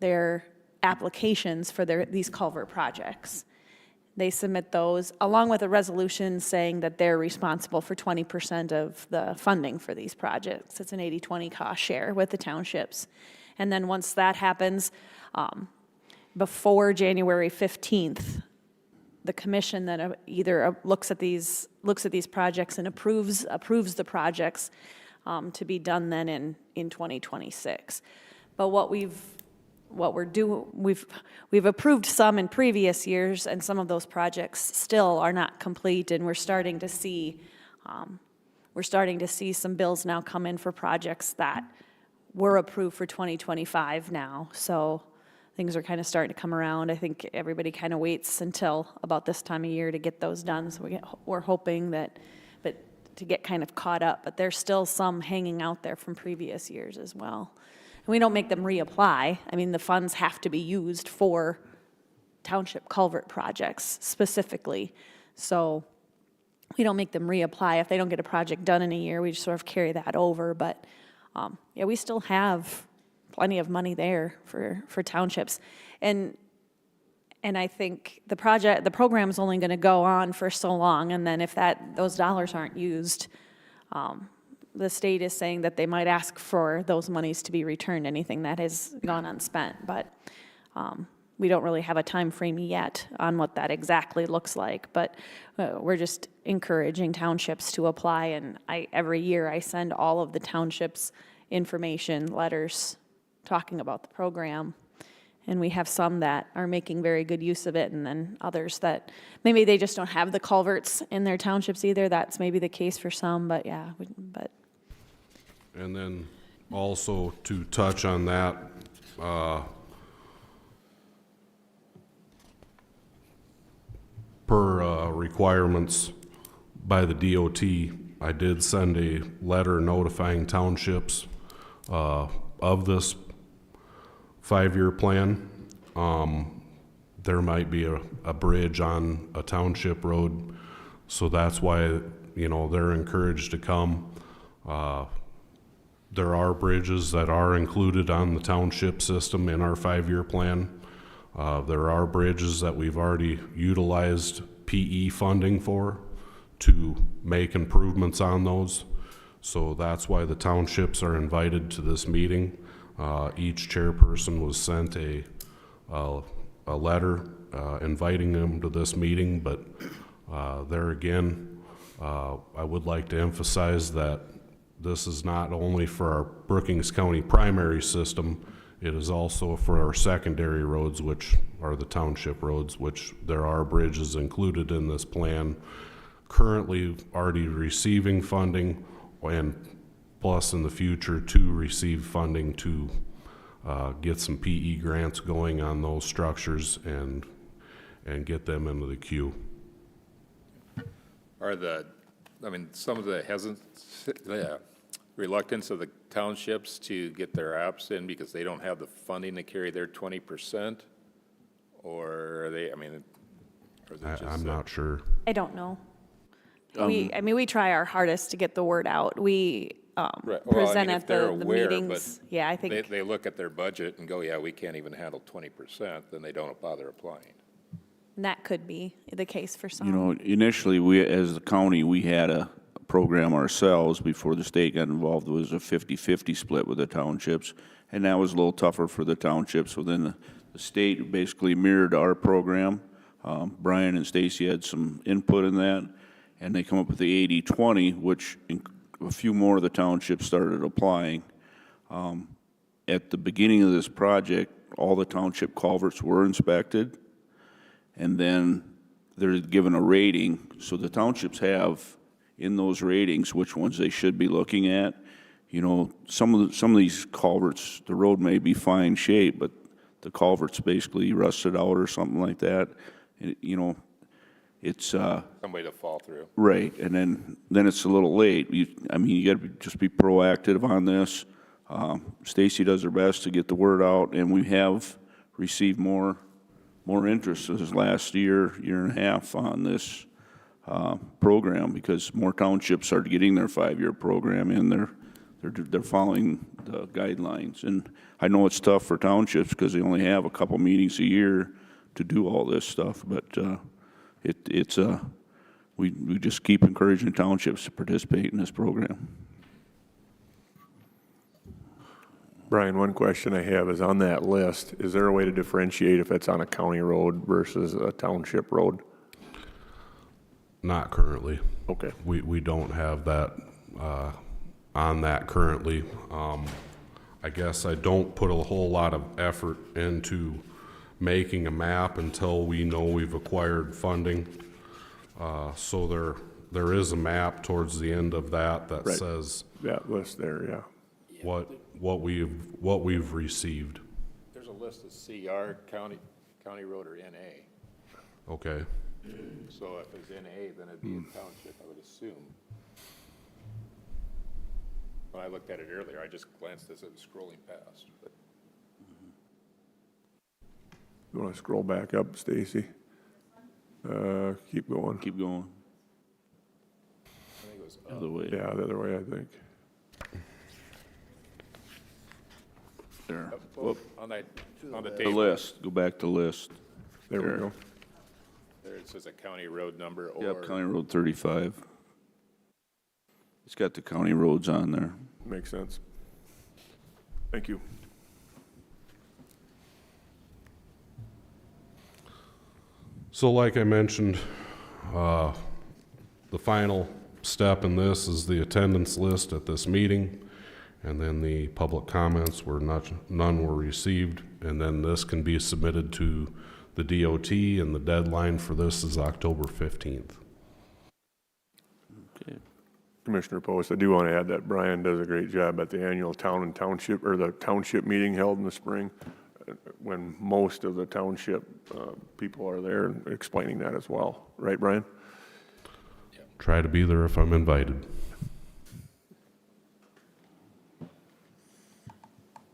their applications for these culvert projects. They submit those along with a resolution saying that they're responsible for 20% of the funding for these projects. It's an 80-20 cost share with the townships. And then once that happens, before January 15th, the commission that either looks at these projects and approves the projects to be done then in 2026. But we've approved some in previous years, and some of those projects still are not complete, and we're starting to see some bills now come in for projects that were approved for 2025 now. So things are kind of starting to come around. I think everybody kind of waits until about this time of year to get those done. So we're hoping to get kind of caught up, but there's still some hanging out there from previous years as well. And we don't make them reapply. I mean, the funds have to be used for township culvert projects specifically. So we don't make them reapply. If they don't get a project done in a year, we just sort of carry that over. But yeah, we still have plenty of money there for townships. And I think the program is only going to go on for so long, and then if those dollars aren't used, the state is saying that they might ask for those monies to be returned, anything that has gone unspent. But we don't really have a time frame yet on what that exactly looks like. But we're just encouraging townships to apply, and every year I send all of the townships information, letters talking about the program. And we have some that are making very good use of it, and then others that maybe they just don't have the culverts in their townships either. That's maybe the case for some, but yeah. And then also to touch on that, per requirements by the DOT, I did send a letter notifying townships of this 5-year plan. There might be a bridge on a township road, so that's why, they're encouraged to come. There are bridges that are included on the township system in our 5-year plan. There are bridges that we've already utilized PE funding for to make improvements on those. So that's why the townships are invited to this meeting. Each chairperson was sent a letter inviting them to this meeting, but there again, I would like to emphasize that this is not only for our Brookings County primary system, it is also for our secondary roads, which are the township roads, which there are bridges included in this plan, currently already receiving funding, and plus in the future to receive funding to get some PE grants going on those structures and get them into the queue. Are some of the reluctance of the townships to get their apps in because they don't have the funding to carry their 20%? Or are they, or is it just? I'm not sure. I don't know. We try our hardest to get the word out. We Right. Well, present if at they're the aware, meetings. but Yeah, I think. They look at their budget and go, yeah, we can't even handle 20%, then they don't bother applying. That could be the case for some. You know, initially, we, as the county, we had a program ourselves before the state got involved. It was a 50-50 split with the townships, and that was a little tougher for the townships. So then the state basically mirrored our program. Brian and Stacy had some input in that, and they come up with the 80-20, which a few more of the townships started applying. At the beginning of this project, all the township culverts were inspected, and then they're given a rating. So the townships have in those ratings which ones they should be looking at. You know, some of these culverts, the road may be fine shape, but the culvert's basically rusted out or something like that. It's Somebody to fall through. right, and then it's a little late. You got to just be proactive on this. Stacy does her best to get the word out, and we have received more interest this last year and a half on this program because more townships are getting their 5-year program in. They're following the guidelines, and I know it's tough for townships because they only have a couple meetings a year to do all this stuff, but we just keep encouraging townships to participate in this program. Brian, one question I have is on that list, is there a way to differentiate if it's on a county road versus a township road? Not currently. Okay. We don't have that on that currently. I guess I don't put a whole lot of effort into making a map until we know we've acquired funding. So there is a map towards the end of that Right. says That list there, yeah. what we've received. There's a list of CR, county road or NA. Okay. So if it's NA, then it'd be a township, I would assume. When I looked at it earlier, I just glanced as it was scrolling past. But You want to scroll back up, Stacy? Keep going. Keep going. I think it was The other way. Yeah, the other way, I think. There. on the The table. list. Go back to list. There we go. There it says a county road number or. Yep, County Road 35. It's got the county roads on there. Makes sense. Thank you. So like I mentioned, the final step in this is the attendance list at this meeting, and then the public comments were none were received, and then this can be submitted to the DOT, and the deadline for this is October 15th. Commissioner Post, I do want to add that Brian does a great job at the annual town and township, or the township meeting held in the spring, when most of the township people are there and explaining that as well. Right, Brian? Try to be there if I'm invited.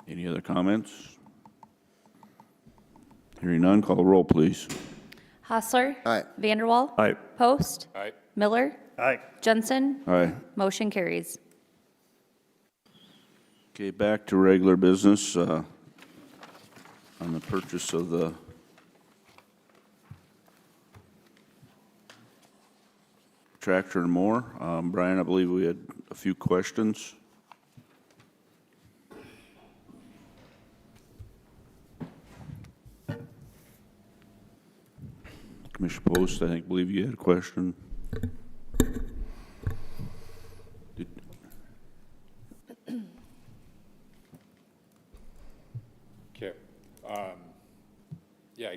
Any other comments? Hearing none, call the roll, please. Hassler. Aye. Vanderwall. Aye. Post. Aye. Miller. Aye. Jensen. Aye. Motion carries. Okay, back to regular business on the purchase of the tractor and more. Brian, I believe we had a few questions. Commissioner Post, I believe you had a question.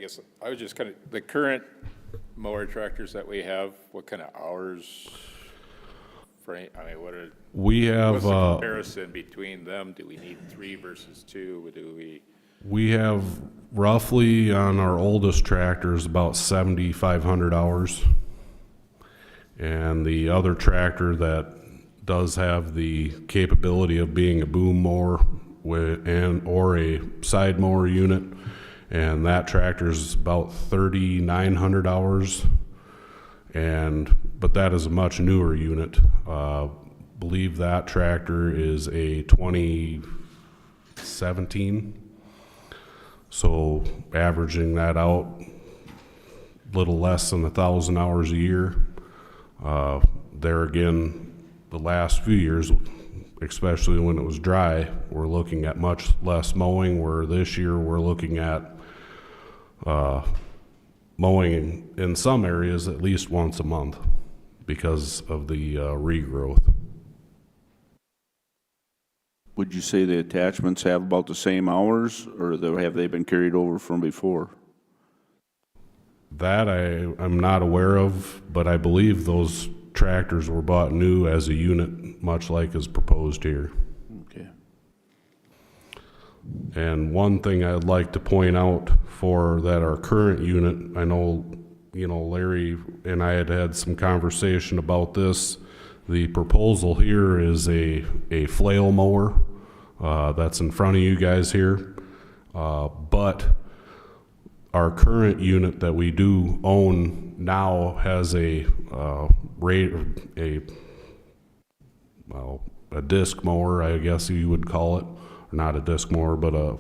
guess I was just kind of, the current mower tractors that we have, what kind of hours frame, I mean, We have, what's the comparison between them? Do we need 3 versus 2? Do we? we have roughly on our oldest tractors about 7,500 hours. And the other tractor that does have the capability of being a boom mower or a side mower unit, and that tractor is about 3,900 hours. But that is a much newer unit. Believe that tractor is a 2017. So averaging that out, little less than 1,000 hours a year. There again, the last few years, especially when it was dry, we're looking at much less mowing, where this year we're looking at mowing in some areas at least once a month because of the regrowth. Would you say the attachments have about the same hours, or have they been carried over from before? That I'm not aware of, but I believe those tractors were bought new as a unit, much like is proposed here. Okay. And one thing I'd like to point out for that our current unit, I know, Larry and I had some conversation about this. The proposal here is a flail mower that's in front of you guys here, but our current unit that we do own now has a disc mower, I guess you would call it, or not a disc mower, but a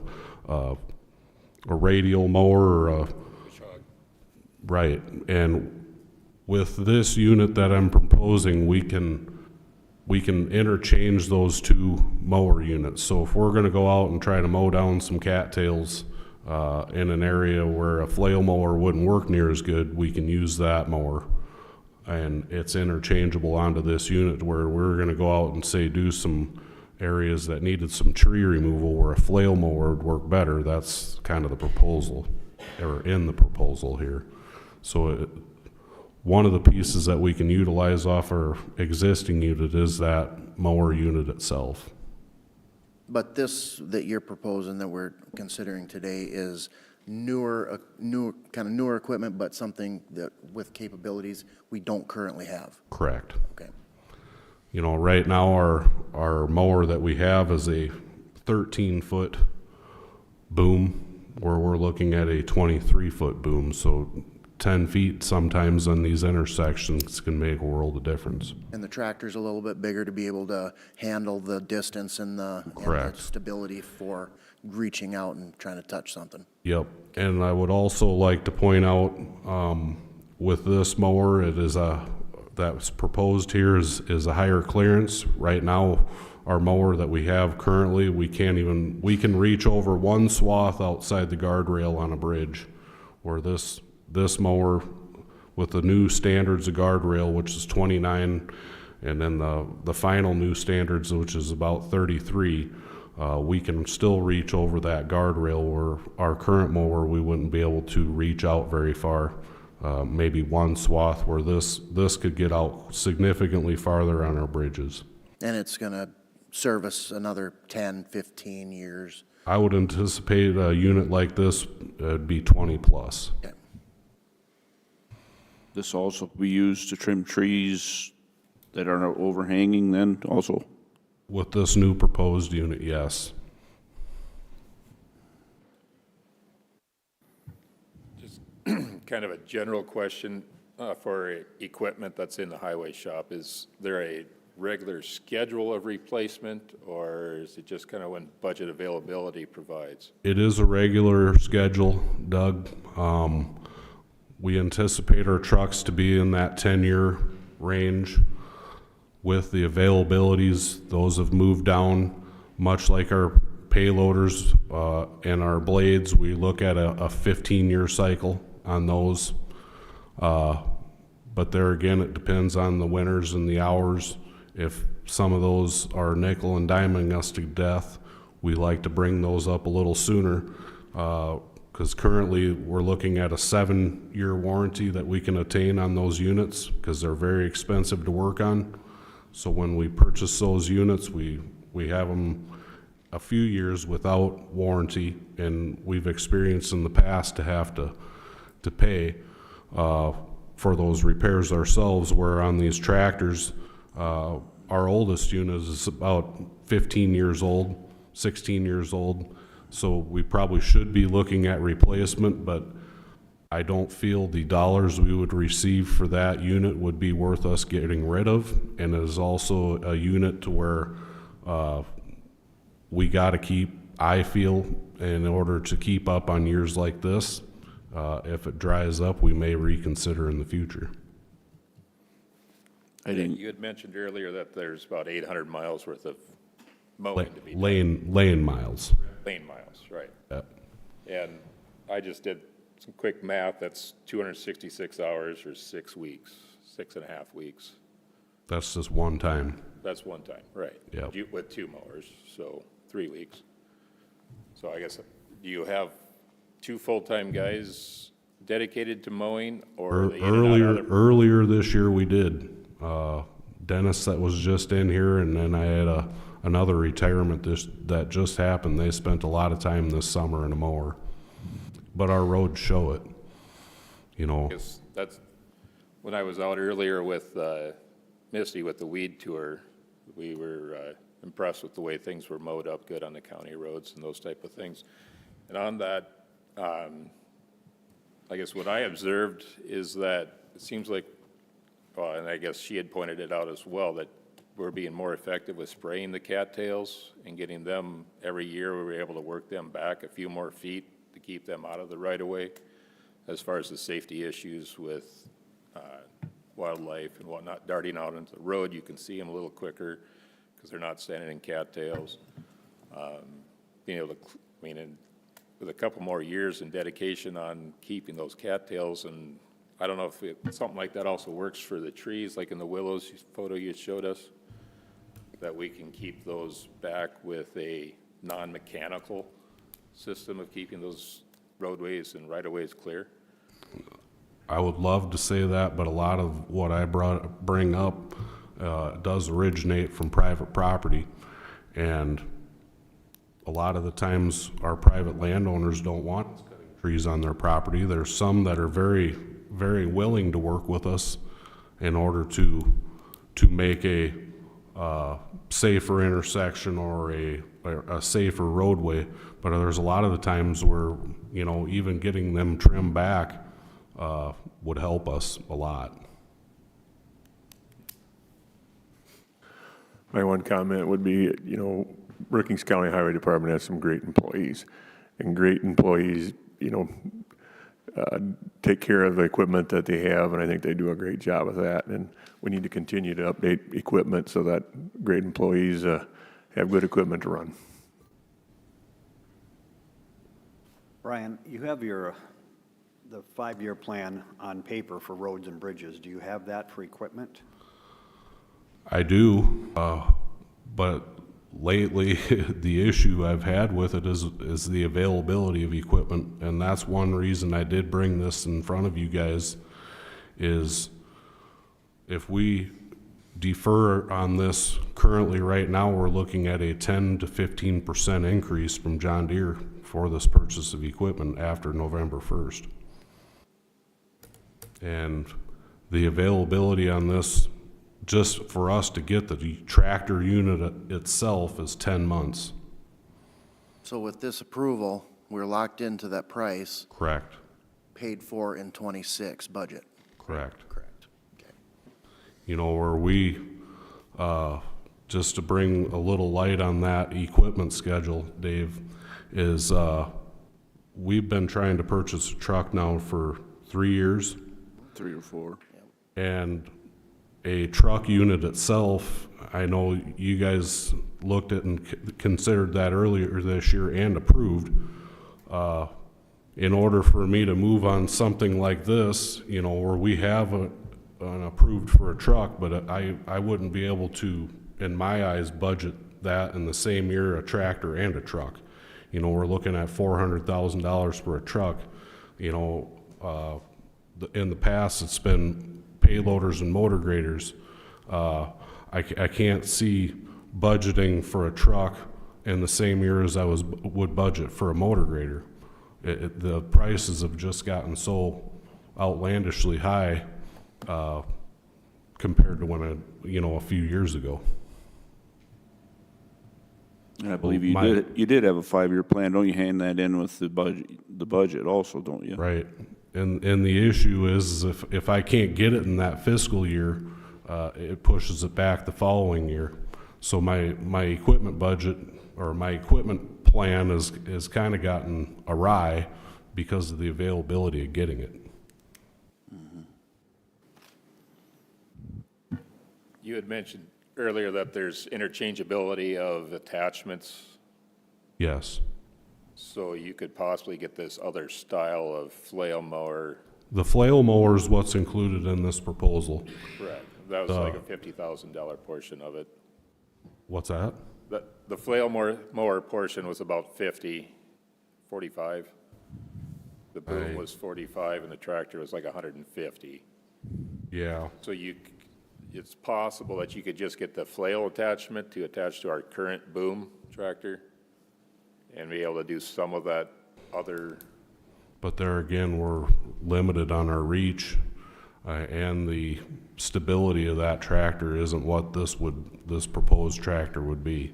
radial mower, or right. And with this unit that I'm proposing, we can interchange those two mower units. So if we're going to go out and try to mow down some cattails in an area where a flail mower wouldn't work near as good, we can use that mower. And it's interchangeable onto this unit, where we're going to go out and say do some areas that needed some tree removal where a flail mower would work better. That's kind of the proposal, or in the proposal here. So one of the pieces that we can utilize off our existing unit is that mower unit itself. But this that you're proposing, that we're considering today, is newer equipment, but something that with capabilities we don't currently have. Correct. Okay. Right now our mower that we have is a 13-foot boom, where we're looking at a 23-foot boom. So 10 feet sometimes on these intersections can make a world of difference. And the tractor's a little bit bigger to be able to handle the distance and the stability for reaching out and trying to touch something. Yep. And I would also like to point out, with this mower, that's proposed here is a higher clearance. Right now, our mower that we have currently, we can reach over one swath outside the guardrail on a bridge, where this mower with the new standards of guardrail, which is 29, and then the final new standards, which is about 33, we can still reach over that guardrail, where our current mower, we wouldn't be able to reach out very far. Maybe one swath, where this could get out significantly farther on our bridges. And it's going to service another 10, 15 years. I would anticipate a unit like this would be 20 plus. Okay. This also be used to trim trees that are overhanging then also? With this new proposed unit, yes. Just kind of a general question for equipment that's in the highway shop. Is there a regular schedule of replacement, or is it just kind of when budget availability provides? It is a regular schedule, Doug. We anticipate our trucks to be in that 10-year range. With the availabilities, those have moved down, much like our payloaders and our blades. We look at a 15-year cycle on those. But there again, it depends on the winters and the hours. If some of those are nickel and diming us to death, we like to bring those up a little sooner, because currently we're looking at a 7-year warranty that we can attain on those units, because they're very expensive to work on. So when we purchase those units, we have them a few years without warranty, and we've experienced in the past to have to pay for those repairs ourselves, where on these tractors, our oldest unit is about 15 years old, 16 years old. So we probably should be looking at replacement, but I don't feel the dollars we would receive for that unit would be worth us getting rid of. And it is also a unit to where we got to keep, I feel, in order to keep up on years like this. If it dries up, we may reconsider in the future. You had mentioned earlier that there's about 800 miles worth of mowing to be done. Lane miles. Lane miles, right. Yep. And I just did some quick math, that's 266 hours or 6 weeks, 6.5 weeks. That's just one time. That's one time, right. Yep. With 2 mowers, so 3 weeks. So I guess, do you have 2 full-time guys dedicated to mowing, or are they in and out of Earlier this year we did. Dennis that was just in here, and then I had another retirement that just happened. They spent a lot of time this summer in a mower. But our roads show it, you know. Because that's, when I was out earlier with Misty with the weed tour, we were impressed with the way things were mowed up good on the county roads and those type of things. And on that, I guess what I observed is that it seems like, and I guess she had pointed it out as well, that we're being more effective with spraying the cattails and getting them every year. We were able to work them back a few more feet to keep them out of the right-of-way. As far as the safety issues with wildlife and whatnot darting out into the road, you can see them a little quicker because they're not standing in cattails. Being able to, with a couple more years and dedication on keeping those cattails, and I don't know if something like that also works for the trees, like in the willows photo you showed us, that we can keep those back with a non-mechanical system of keeping those roadways and right-of-ways clear. I would love to say that, but a lot of what I bring up does originate from private property. And a lot of the times our private landowners don't want cutting trees on their property. There's some that are very, very willing to work with us in order to make a safer intersection or a safer roadway. But there's a lot of the times where, you know, even getting them trimmed back would help us a lot. My one comment would be, you know, Brookings County Highway Department has some great employees, and great employees, you know, take care of the equipment that they have, and I think they do a great job of that. And we need to continue to update equipment so that great employees have good equipment to run. Brian, you have the 5-year plan on paper for roads and bridges. Do you have that for equipment? I do, but lately the issue I've had with it is the availability of equipment, and that's one reason I did bring this in front of you guys, is if we defer on this currently right now, we're looking at a 10 to 15% increase from John Deere for this purchase of equipment after November 1st. And the availability on this, just for us to get the tractor unit itself, is 10 months. So with this approval, we're locked into that price, Correct. paid for in '26 budget. Correct. Correct. Okay. You know, where we, just to bring a little light on that equipment schedule, Dave, is we've been trying to purchase a truck now for 3 years. 3 or 4. And a truck unit itself, I know you guys looked at and considered that earlier this year and approved. In order for me to move on something like this, you know, where we have an approved for a truck, but I wouldn't be able to, in my eyes, budget that in the same year, a tractor and a truck. You know, we're looking at $400,000 for a truck. You know, in the past, it's been payloaders and motor graders. I can't see budgeting for a truck in the same year as I would budget for a motor grader. The prices have just gotten so outlandishly high compared to when a few years ago. And I believe My- you did have a 5-year plan, don't you hand that in with the budget also, don't you? Right. And the issue is if I can't get it in that fiscal year, it pushes it back the following year. So my equipment budget or my equipment plan is kind of gotten awry because of the availability of getting it. You had mentioned earlier that there's interchangeability of attachments, Yes. so you could possibly get this other style of flail mower. The flail mower is what's included in this proposal. Correct. That was like a $50,000 portion of it. What's that? The flail mower portion was about 45. The boom was 45 and the tractor was like 150. Yeah. So it's possible that you could just get the flail attachment to attach to our current boom tractor and be able to do some of that other. But there again, we're limited on our reach, and the stability of that tractor isn't what this proposed tractor would be.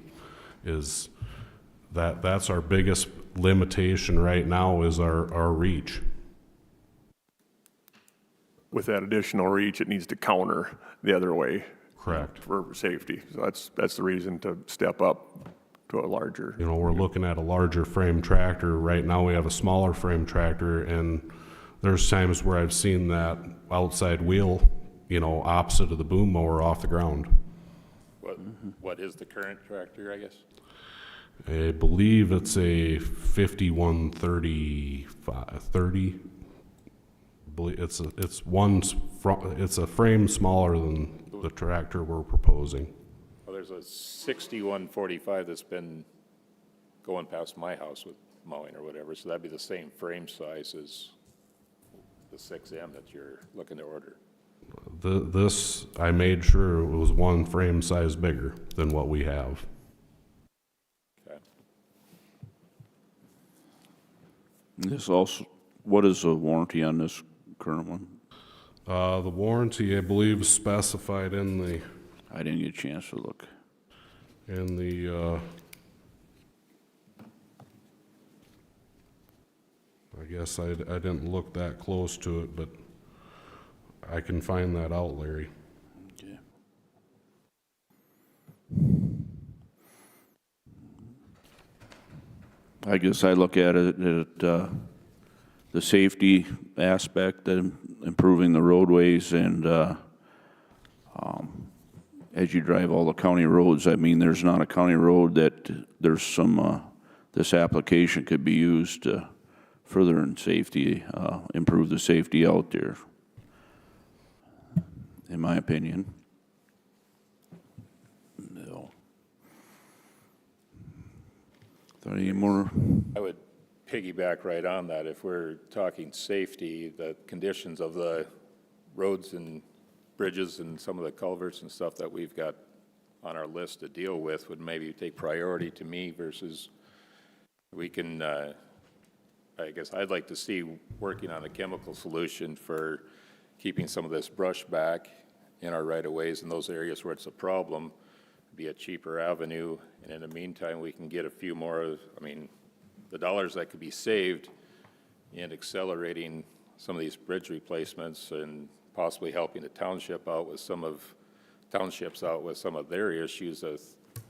That's our biggest limitation right now is our reach. With that additional reach, it needs to counter the other way. Correct. For safety. So that's the reason to step up to a larger. You know, we're looking at a larger frame tractor. Right now, we have a smaller frame tractor, and there's times where I've seen that outside wheel, opposite of the boom mower off the ground. What is the current tractor, I guess? I believe it's a 5130. It's a frame smaller than the tractor we're proposing. Well, there's a 6145 that's been going past my house with mowing or whatever, so that'd be the same frame size as the 6M that you're looking to order. This, I made sure it was one frame size bigger than what we have. Okay. This also, what is the warranty on this current one? The warranty, I believe, is specified in the, I didn't get a chance to look. I guess I didn't look that close to it, but I can find that out, Larry. Okay. I guess I look at it at the safety aspect, and improving the roadways, and as you drive all the county roads, I mean, there's not a county road that there's some, this application could be used to further in safety, improve the safety out there, in my opinion. No. Thought any more? I would piggyback right on that. If we're talking safety, the conditions of the roads and bridges and some of the culverts and stuff that we've got on our list to deal with would maybe take priority to me versus we can, I guess I'd like to see working on a chemical solution for keeping some of this brush back in our right-of-ways in those areas where it's a problem, be a cheaper avenue, and in the meantime, we can get a few more, the dollars that could be saved in accelerating some of these bridge replacements and possibly helping the townships out with some of their issues of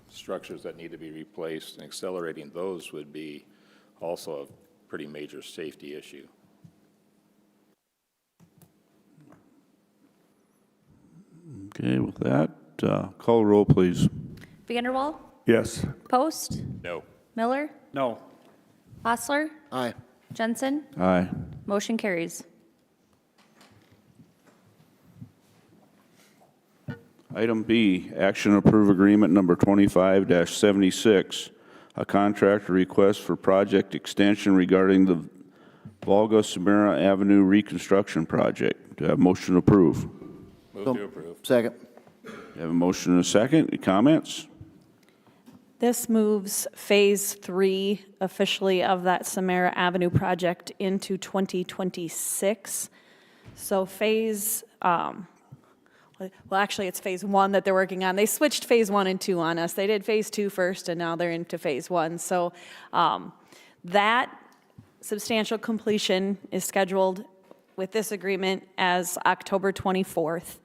structures that need to be replaced, and accelerating those would be also a pretty major safety issue. Okay, with that, call roll, please. Vanderwall, Yes. Post, No. Miller, No. Hostler, Aye. Jensen. Aye. Motion carries. Item B, action to approve agreement number 25-76, a contract request for project extension regarding the Volga-Samara Avenue reconstruction project. Do I have a motion to approve? Move to approve. Second. I have a motion and a second. Any comments? This moves Phase 3 officially of that Samara Avenue project into 2026. So actually, it's Phase 1 that they're working on. They switched Phase 1 and 2 on us. They did Phase 2 first, and now they're into Phase 1. So that substantial completion is scheduled with this agreement as October 24th.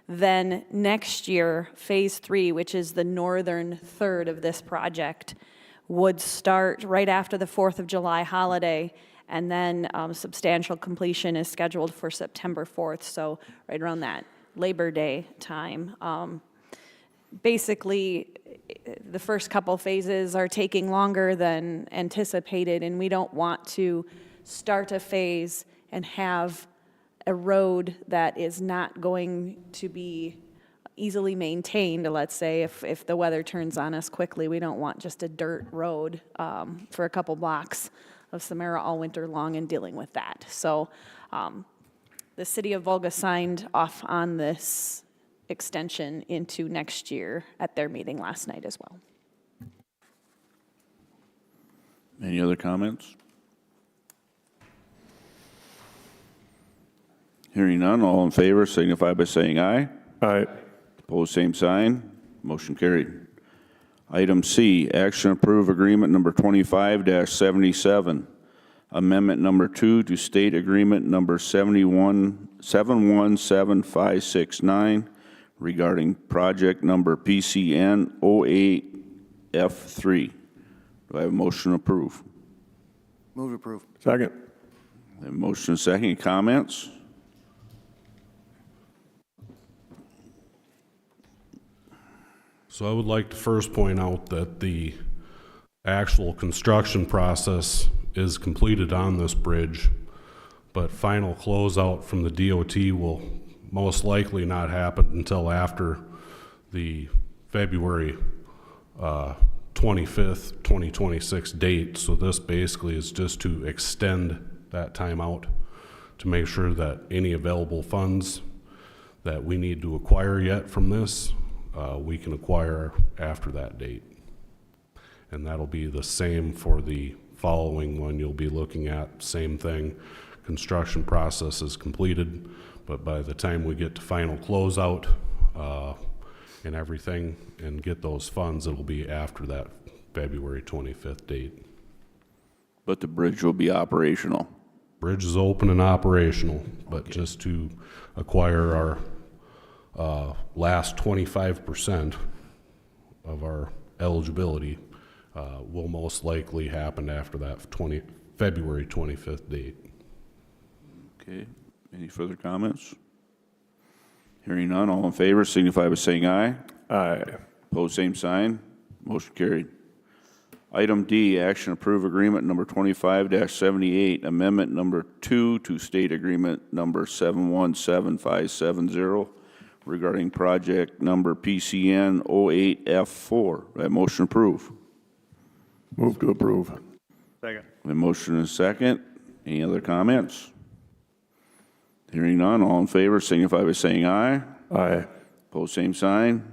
Then next year, Phase 3, which is the northern third of this project, would start right after the 4th of July holiday, and then substantial completion is scheduled for September 4th, so right around that Labor Day time. Basically, the first couple phases are taking longer than anticipated, and we don't want to start a phase and have a road that is not going to be easily maintained, let's say, if the weather turns on us quickly. We don't want just a dirt road for a couple blocks of Samara all winter long and dealing with that. So the city of Volga signed off on this extension into next year at their meeting last night as well. Any other comments? Hearing none, all in favor signify by saying aye. Aye. Opposed, same sign. Motion carried. Item C, action approve agreement number 25-77, amendment number 2 to state agreement number 717569 regarding project number PCN 08F3. Do I have a motion to approve? Move to approve. Second. I have a motion and a second. Any comments? So I would like to first point out that the actual construction process is completed on this bridge, but final closeout from the DOT will most likely not happen until after the February 25th, 2026 date. So this basically is just to extend that time out to make sure that any available funds that we need to acquire yet from this, we can acquire after that date. And that'll be the same for the following one you'll be looking at. Same thing, construction process is completed, but by the time we get to final closeout and everything and get those funds, it'll be after that February 25th date. But the bridge will be operational. Bridge is open and operational, but just to acquire our last 25% of our eligibility will most likely happen after that February 25th date. Okay, any further comments? Hearing none, all in favor signify by saying aye. Aye. Opposed, same sign. Motion carried. Item D, action approve agreement number 25-78, amendment number 2 to state agreement number 717570 regarding project number PCN 08F4. Do I have motion approved? Move to approve. Second. A motion and a second. Any other comments? Hearing none, all in favor signify by saying aye. Aye. Opposed, same sign.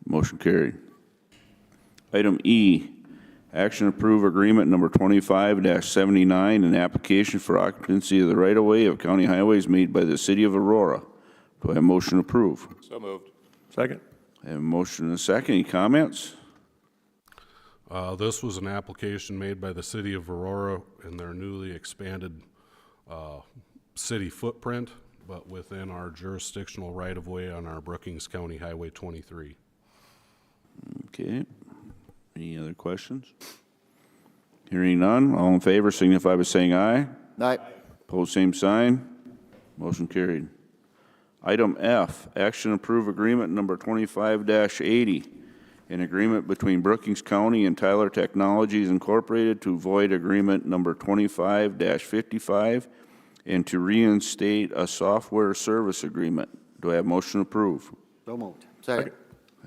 Motion carried. Item E, action approve agreement number 25-79, an application for occupancy of the right-of-way of county highways made by the city of Aurora. Do I have a motion to approve? So moved. Second. I have a motion and a second. Any comments? This was an application made by the city of Aurora in their newly expanded city footprint, but within our jurisdictional right-of-way on our Brookings County Highway 23. Okay. Any other questions? Hearing none, all in favor signify by saying aye. Aye. Opposed, same sign. Motion carried. Item F, action approve agreement number 25-80, an agreement between Brookings County and Tyler Technologies Incorporated to void agreement number 25-55 and to reinstate a software service agreement. Do I have motion to approve? So moved. Second.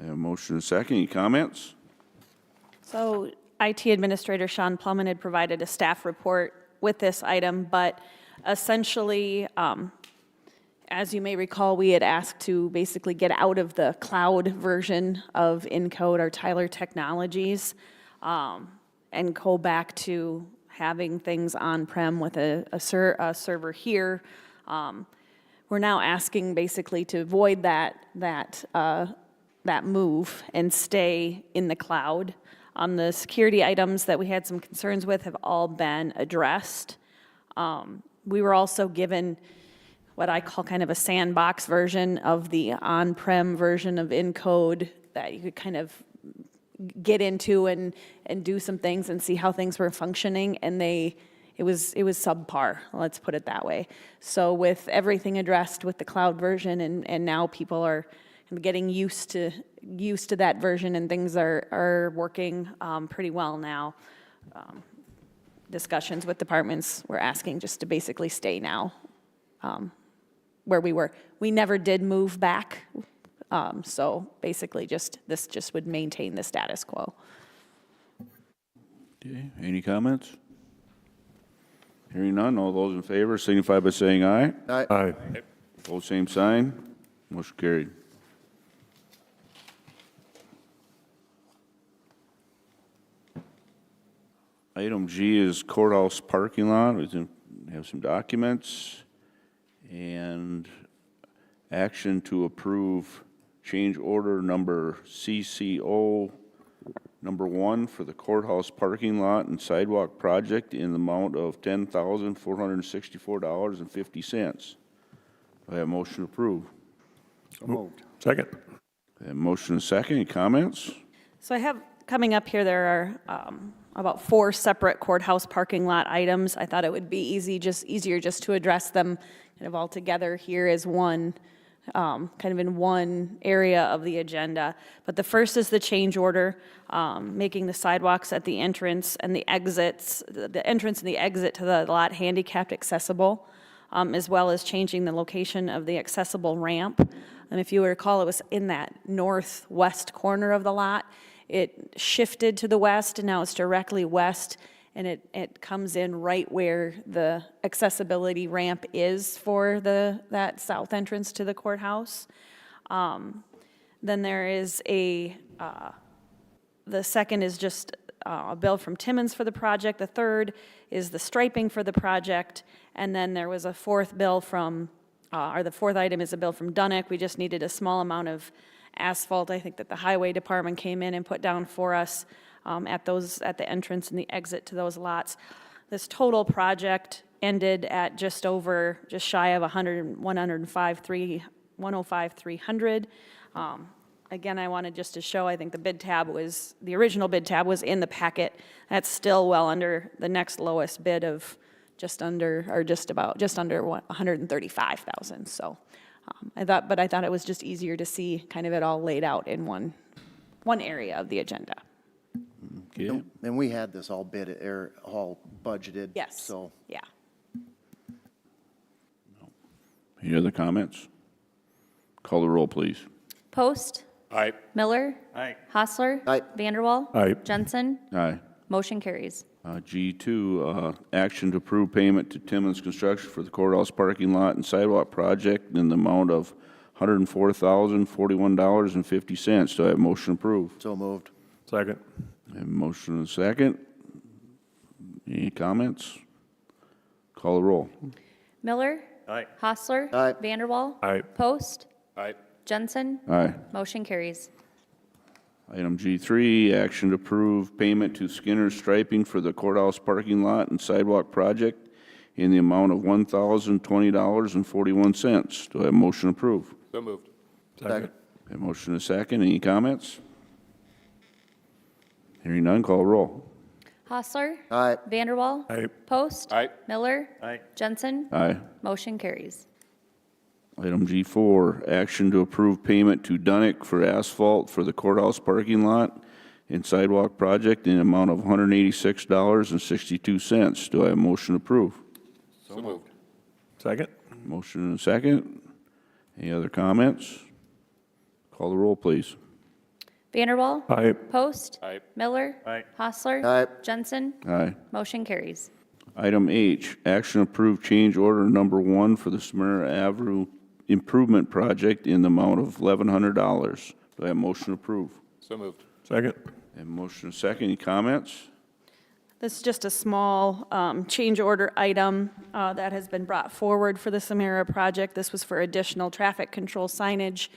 I have a motion and a second. Any comments? So IT Administrator Sean Plumman had provided a staff report with this item, but essentially, as you may recall, we had asked to basically get out of the cloud version of Encode or Tyler Technologies and go back to having things on-prem with a server here. We're now asking basically to void that move and stay in the cloud. The security items that we had some concerns with have all been addressed. We were also given what I call kind of a sandbox version of the on-prem version of Encode that you could kind of get into and do some things and see how things were functioning, and it was subpar, let's put it that way. So with everything addressed with the cloud version, and now people are getting used to that version, and things are working pretty well now. Discussions with departments, we're asking just to basically stay now where we were. We never did move back, so basically this just would maintain the status quo. Okay, any comments? Hearing none, all those in favor signify by saying aye. Aye. Opposed, same sign. Motion carried. Item G is courthouse parking lot. We have some documents and action to approve change order number CCO number 1 for the courthouse parking lot and sidewalk project in the amount of $10,464.50. Do I have a motion to approve? So moved. Second. I have a motion and a second. Any comments? So I have, coming up here, there are about 4 separate courthouse parking lot items. I thought it would be easier just to address them kind of all together here as one, kind of in one area of the agenda. But the first is the change order, making the sidewalks at the entrance and the exits, the entrance and the exit to the lot handicapped accessible, as well as changing the location of the accessible ramp. And if you recall, it was in that northwest corner of the lot. It shifted to the west, and now it's directly west, and it comes in right where the accessibility ramp is for that south entrance to the courthouse. Then there is the second is just a bill from Timmons for the project. The third is the striping for the project, and then there was a fourth bill from, or the fourth item is a bill from Dunick. We just needed a small amount of asphalt, I think, that the highway department came in and put down for us at the entrance and the exit to those lots. This total project ended at just shy of 105,300. Again, I wanted just to show, I think the original bid tab was in the packet. That's still well under the next lowest bid of just under 135,000. So I thought it was just easier to see kind of it all laid out in one area of the agenda. Okay. And we had this all bid, or all budgeted. Yes. So, Yeah. Any other comments? Call the roll, please. Post. Aye. Miller. Aye. Hostler. Aye. Vanderwall. Aye. Jensen. Aye. Motion carries. G2, action to approve payment to Timmons Construction for the courthouse parking lot and sidewalk project in the amount of $104,041.50. Do I have a motion approved? so moved. Second. I have a motion and a second. Any comments? Call the roll. Miller. Aye. Hostler. Aye. Vanderwall. Aye. Post. Aye. Jensen. Aye. Motion carries. Item G3, action to approve payment to Skinner Striping for the courthouse parking lot and sidewalk project in the amount of $1,020.41. Do I have a motion approved? So moved. Second. I have a motion and a second. Any comments? Hearing none, call roll. Hostler. Aye. Vanderwall. Aye. Post. Aye. Miller. Aye. Jensen. Aye. Motion carries. Item G4, action to approve payment to Dunick for asphalt for the courthouse parking lot and sidewalk project in an amount of $186.62. Do I have a motion approved? So moved. Second. Motion and a second. Any other comments? Call the roll, please. Vanderwall. Aye. Post. Aye. Miller. Aye. Hostler. Aye. Jensen. Aye. Motion carries. Item H, action approved change order number 1 for the Smyrna Avenue Improvement Project in the amount of $1,100. Do I have a motion to approve? So moved. Second. I have a motion and a second. Any comments? This is just a small change order item that has been brought forward for the Samara project. This was for additional traffic control signage,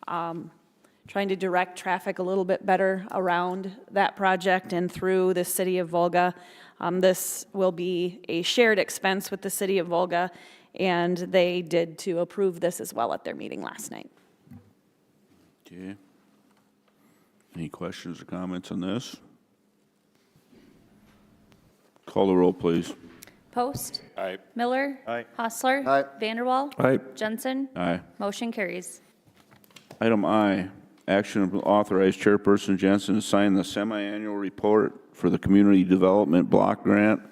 trying to direct traffic a little bit better around that project and through the city of Volga. This will be a shared expense with the city of Volga, and they did to approve this as well at their meeting last night. Okay. Any questions or comments on this? Call the roll, please. Post. Aye. Miller. Aye. Hostler. Aye. Vanderwall. Aye. Jensen. Aye. Motion carries. Item I, action to authorize Chairperson Jensen to sign the semi-annual report for the Community Development Block Grant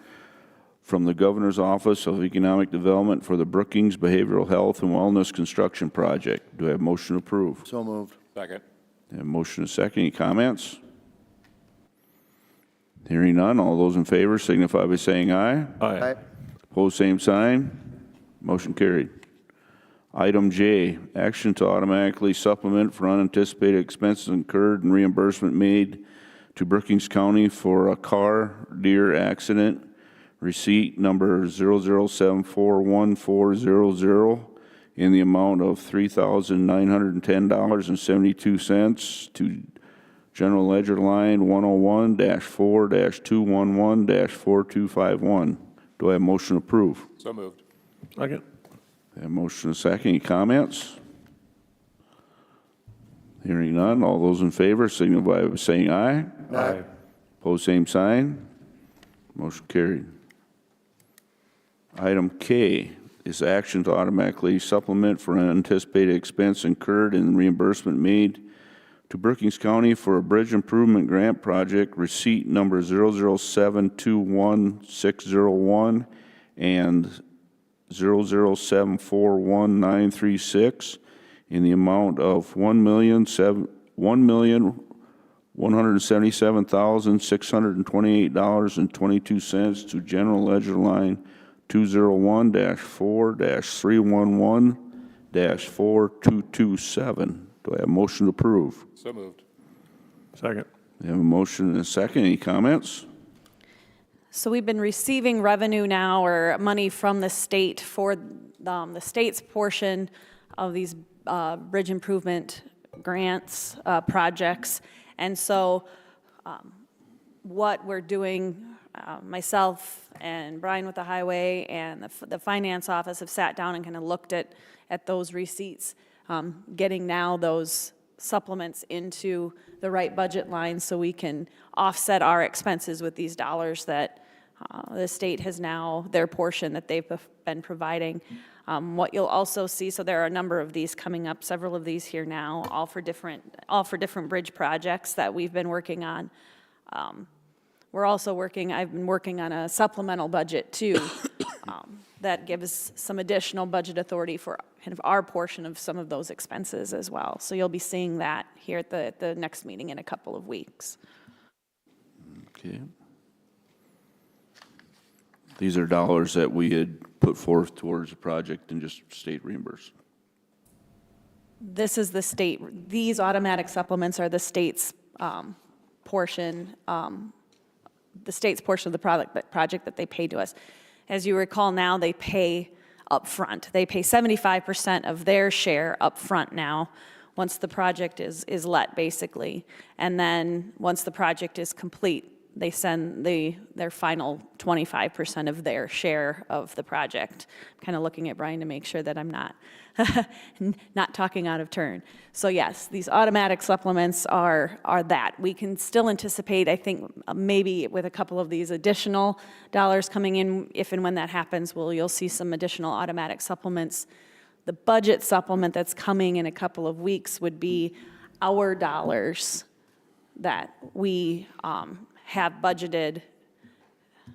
from the Governor's Office of Economic Development for the Brookings Behavioral Health and Wellness Construction Project. Do I have a motion to approve? So moved. Second. I have a motion and a second. Any comments? Hearing none, all those in favor signify by saying aye. Aye. Opposed, same sign. Motion carried. Item J, action to automatically supplement for unanticipated expenses incurred and reimbursement made to Brookings County for a car deer accident, receipt number 00741400, in the amount of $3,910.72 to General Ledger Line 101-4-211-4251. Do I have a motion to approve? So moved. Second. I have a motion and a second. Any comments? Hearing none, all those in favor signify by saying aye. Aye. Opposed, same sign. Motion carried. Item K is action to automatically supplement for unanticipated expense incurred and reimbursement made to Brookings County for a bridge improvement grant project, receipt number 00721-601 and 00741-936, in the amount of $1,177,628.22 to General Ledger Line 201-4-311-4227. Do I have a motion to approve? So moved. Second. We have a motion and a second. Any comments? So we've been receiving revenue now, or money from the state for the state's portion of these bridge improvement grants, projects. And so what we're doing, myself and Brian with the highway and the finance office have sat down and kind of looked at those receipts, getting now those supplements into the right budget line so we can offset our expenses with these dollars that the state has now, their portion that they've been providing. What you'll also see, so there are a number of these coming up, several of these here now, all for different bridge projects that we've been working on. I've been working on a supplemental budget too, that gives some additional budget authority for kind of our portion of some of those expenses as well. So you'll be seeing that here at the next meeting in a couple of weeks. Okay. These are dollars that we had put forth towards the project and just state reimbursed. This is the state, these automatic supplements are the state's portion, the state's portion of the project that they pay to us. As you recall now, they pay up front. They pay 75% of their share up front now, once the project is let, basically. And then once the project is complete, they send their final 25% of their share of the project. I'm kind of looking at Brian to make sure that I'm not talking out of turn. So yes, these automatic supplements are that. We can still anticipate, I think, maybe with a couple of these additional dollars coming in, if and when that happens, you'll see some additional automatic supplements. The budget supplement that's coming in a couple of weeks would be our dollars that we have budgeted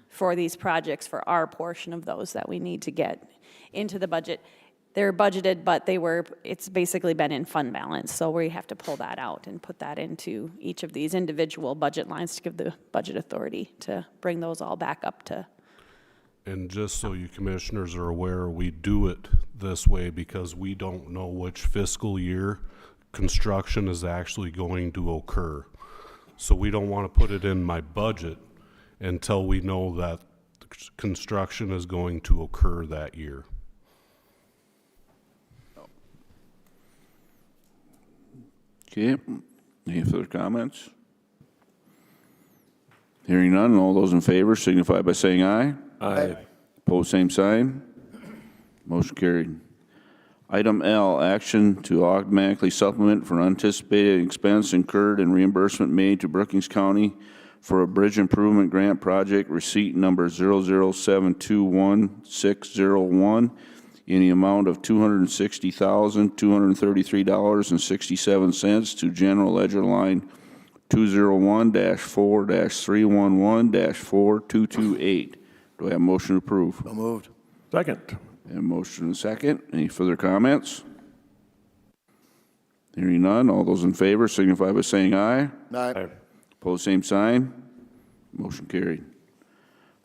for these projects, for our portion of those that we need to get into the budget. they're budgeted, but it's basically been in fund balance, so we have to pull that out and put that into each of these individual budget lines to give the budget authority to bring those all back up to. And just so you commissioners are aware, we do it this way because we don't know which fiscal year construction is actually going to occur. So we don't want to put it in my budget until we know that construction is going to occur that year. Okay, any further comments? Hearing none, all those in favor signify by saying aye. Aye. Pose same sign. Motion carried. Item L, action to automatically supplement for unanticipated expense incurred and reimbursement made to Brookings County for a bridge improvement grant project, receipt number 00721-601, in the amount of $260,233.67 to general ledger line 201-4-311-4228. Do I have a motion to approve? So moved. Second. And a motion and a second. Any further comments? Hearing none, all those in favor signify by saying aye. Aye. Pose same sign. Motion carried.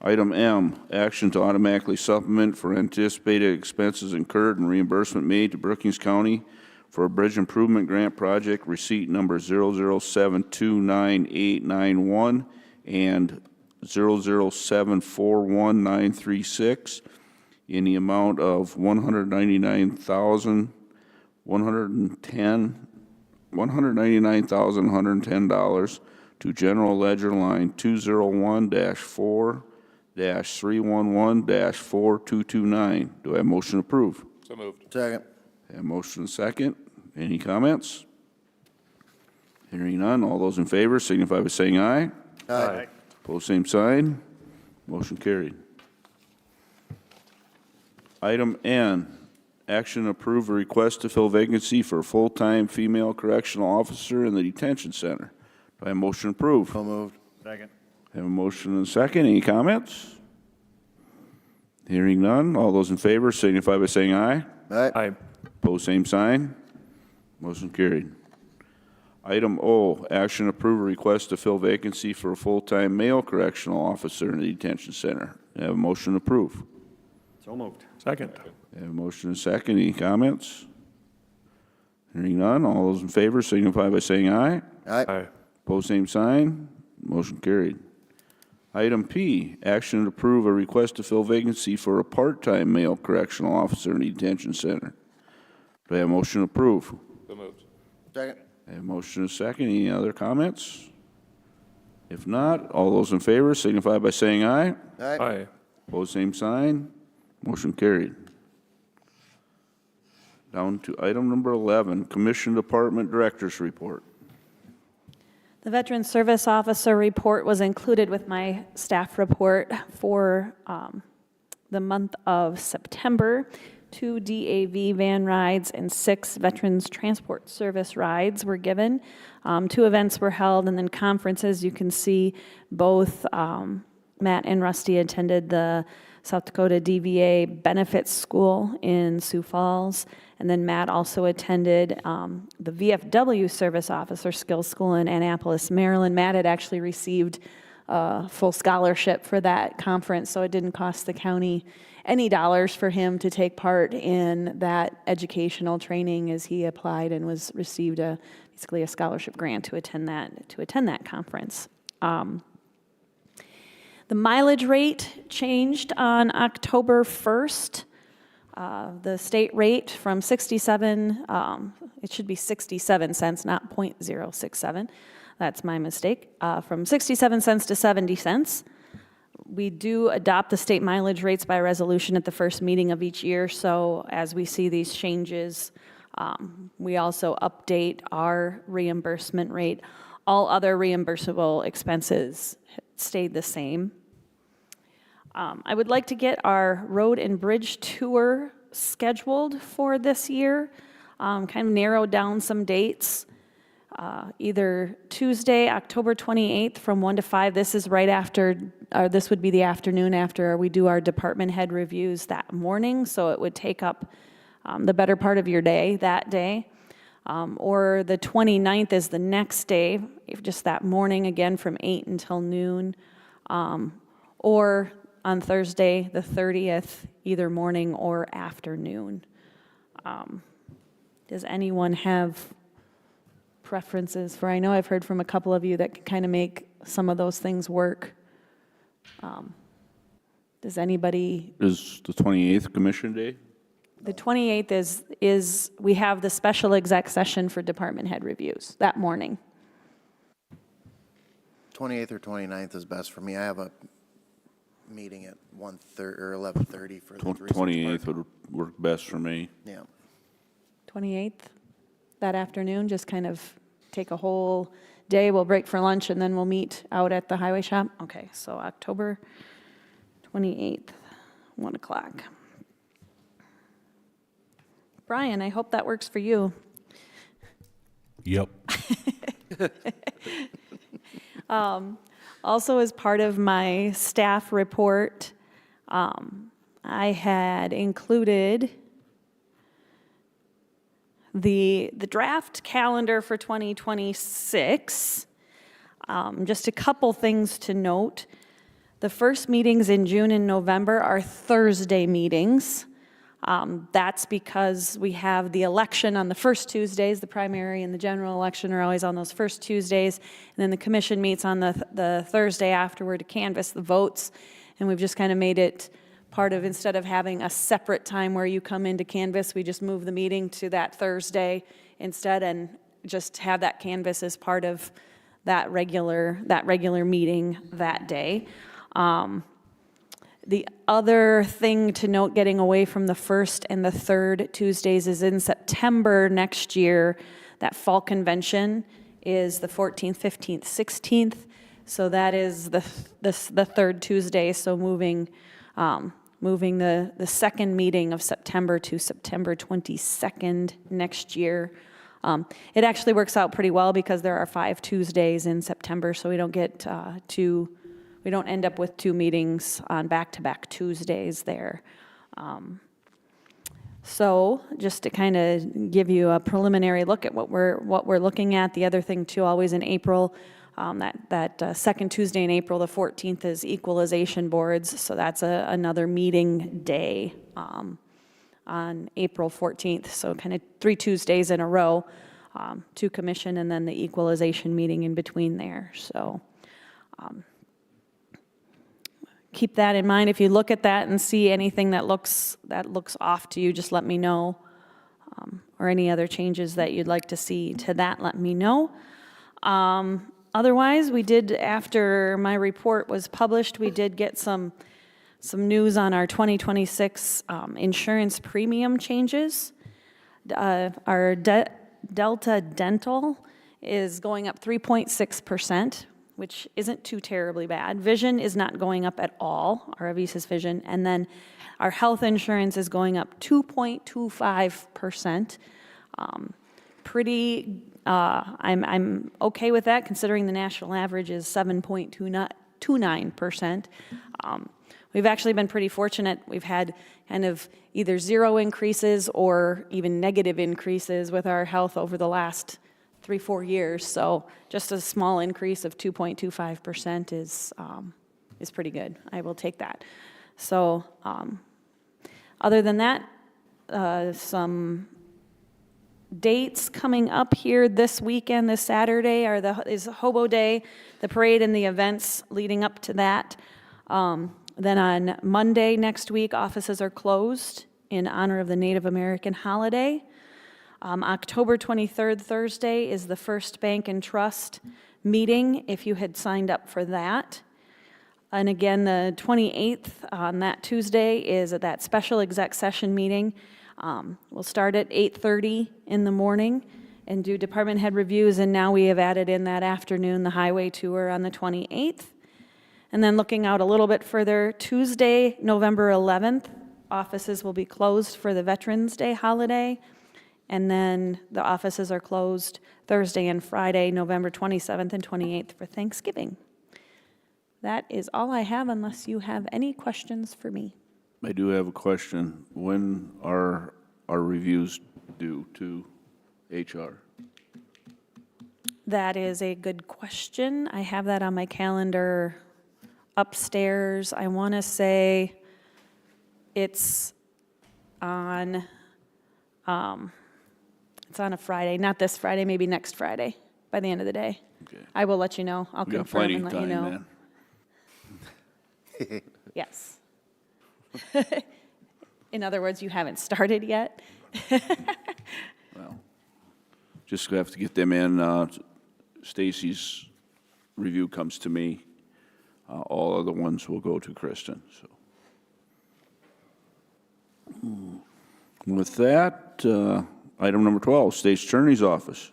Item M, action to automatically supplement for anticipated expenses incurred and reimbursement made to Brookings County for a bridge improvement grant project, receipt number 00729-891 and 00741-936, in the amount of $199,110 to general ledger line 201-4-311-4229. Do I have a motion to approve? So moved. Second. I have a motion and a second. Any comments? Hearing none, all those in favor signify by saying aye. Aye. Pose same sign. Motion carried. Item N, action to approve a request to fill vacancy for a full-time female correctional officer in the detention center. Do I have a motion to approve? So moved. Second. I have a motion and a second. Any comments? Hearing none, all those in favor signify by saying aye. Aye. Aye. Pose same sign. Motion carried. Item O, action to approve a request to fill vacancy for a full-time male correctional officer in the detention center. I have a motion to approve. So moved. Second. I have a motion and a second. Any comments? Hearing none, all those in favor signify by saying aye. Aye. Aye. Pose same sign. Motion carried. Item P, action to approve a request to fill vacancy for a part-time male correctional officer in the detention center. Do I have a motion to approve? So moved. Second. I have a motion and a second. Any other comments? If not, all those in favor signify by saying aye. Aye. Aye. Pose same sign. Motion carried. Down to item number 11, Commission Department Directors Report. The Veteran Service Officer report was included with my staff report for the month of September. 2 DAV van rides and 6 Veterans Transport Service rides were given. 2 events were held, and then conferences. You can see both Matt and Rusty attended the South Dakota DVA Benefits School in Sioux Falls, and then Matt also attended the VFW Service Officer Skills School in Annapolis, Maryland. Matt had actually received a full scholarship for that conference, so it didn't cost the county any dollars for him to take part in that educational training as he applied and received basically a scholarship grant to attend that conference. The mileage rate changed on October 1st. The state rate from 67, it should be 67 cents, not .067. That's my mistake. From 67 cents to 70 cents. We do adopt the state mileage rates by resolution at the first meeting of each year, so as we see these changes, we also update our reimbursement rate. All other reimbursable expenses stayed the same. I would like to get our road and bridge tour scheduled for this year, kind of narrow down some dates. Either Tuesday, October 28th from 1 to 5. This is right after, or this would be the afternoon after we do our department head reviews that morning, so it would take up the better part of your day that day. Or the 29th is the next day, just that morning again from 8 until noon. Or on Thursday, the 30th, either morning or afternoon. Does anyone have preferences for, I know I've heard from a couple of you that can kind of make some of those things work. Does anybody? Is the 28th Commission Day? The 28th is we have the special exec session for department head reviews that morning. 28th or 29th is best for me. I have a meeting at 1:30 or 11:30 for the Research 28th Park. would work best for me. Yeah. 28th, that afternoon, just kind of take a whole day. We'll break for lunch and then we'll meet out at the highway shop. Okay, so October 28th, 1 o'clock. Brian, I hope that works for you. Yep. Also, as part of my staff report, I had included the draft calendar for 2026. Just a couple things to note. The first meetings in June and November are Thursday meetings. That's because we have the election on the first Tuesdays. The primary and the general election are always on those first Tuesdays. And then the commission meets on the Thursday afterward to canvass the votes. And we've just kind of made it part of, instead of having a separate time where you come in to canvass, we just move the meeting to that Thursday instead and just have that canvass as part of that regular meeting that day. The other thing to note, getting away from the first and the third Tuesdays, is in September next year, that fall convention is the 14th, 15th, 16th. So that is the third Tuesday. So moving the second meeting of September to September 22nd next year. It actually works out pretty well because there are 5 Tuesdays in September, so we don't get we don't end up with 2 meetings on back-to-back Tuesdays there. So just to kind of give you a preliminary look at what we're looking at. The other thing too, always in April, that second Tuesday in April, the 14th, is equalization boards. So that's another meeting day on April 14th. So kind of 3 Tuesdays in a row, 2 commission, and then the equalization meeting in between there. So keep that in mind. If you look at that and see anything that looks off to you, just let me know. Or any other changes that you'd like to see to that, let me know. Otherwise, we did, after my report was published, we did get some news on our 2026 insurance premium changes. Our Delta Dental is going up 3.6%. Which isn't too terribly bad. Vision is not going up at all, our Avisa's Vision. And then our health insurance is going up 2.25%. I'm okay with that, considering the national average is 7.29%. We've actually been pretty fortunate. We've had kind of either 0 increases or even negative increases with our health over the last 3-4 years, so just a small increase of 2.25% is pretty good. I will take that. So other than that, some dates coming up here this weekend, this Saturday, is Hobo Day, the parade and the events leading up to that. Then on Monday next week, offices are closed in honor of the Native American holiday. October 23rd, Thursday, is the First Bank and Trust meeting, if you had signed up for that. And again, the 28th, on that Tuesday, is at that special exec session meeting. We'll start at 8:30 in the morning and do department head reviews, and now we have added in that afternoon the highway tour on the 28th. And then looking out a little bit further, Tuesday, November 11th, offices will be closed for the Veterans Day holiday. And then the offices are closed Thursday and Friday, November 27th and 28th for Thanksgiving. That is all I have, unless you have any questions for me. I do have a question. When are our reviews due to HR? That is a good question. I have that on my calendar upstairs. I want to say it's on, it's on a Friday, not this Friday, maybe next Friday, by the end of the day. Okay. I will let you know. I'll We got confirm plenty and of let you time know. then. Yes. In other words, you haven't started yet? Well, just have to get them in. Stacy's review comes to me. All other ones will go to Kristen, so. With that, item number 12, State's Attorney's Office.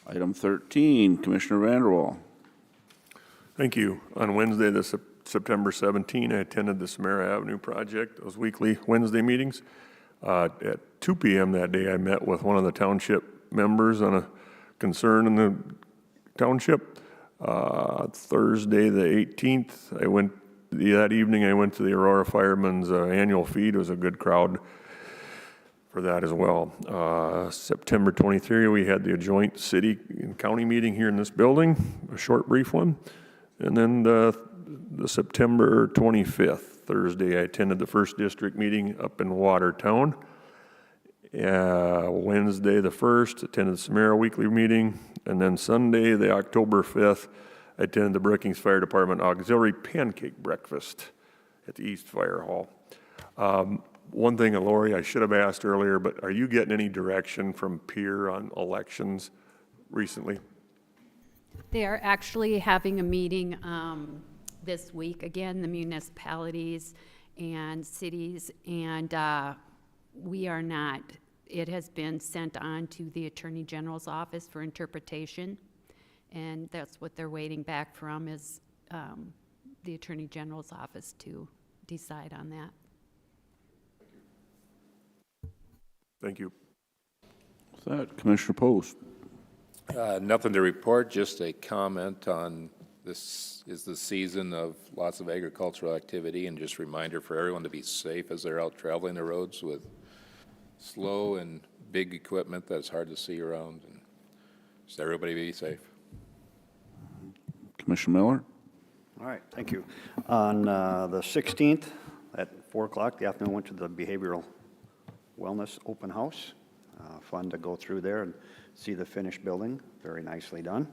Item 13, Commissioner Vanderwall. Thank you. On Wednesday, September 17, I attended the Samara Avenue project, those weekly Wednesday meetings. At 2 p.m. that day, I met with one of the township members on a concern in the township. Thursday, the 18th, that evening, I went to the Aurora Firemen's annual feed. It was a good crowd for that as well. September 23, we had the joint city and county meeting here in this building, a short, brief one. And then the September 25th, Thursday, I attended the first district meeting up in Watertown. Wednesday, the 1st, attended the Samara weekly meeting. And then Sunday, the October 5th, I attended the Brookings Fire Department auxiliary pancake breakfast at the East Fire Hall. One thing, Lori, I should have asked earlier, but are you getting any direction from Peer on elections recently? They are actually having a meeting this week, again, the municipalities and cities, and we are not. It has been sent on to the Attorney General's office for interpretation, and that's what they're waiting back from is the Attorney General's office to decide on that. Thank you. With that, Commissioner Post. Nothing to report, just a comment on this is the season of lots of agricultural activity, and just reminder for everyone to be safe as they're out traveling the roads with slow and big equipment that's hard to see around, and just everybody be safe. Commissioner Miller. All right, thank you. On the 16th at 4 o'clock, the afternoon, went to the Behavioral Wellness Open House. Fun to go through there and see the finished building, very nicely done.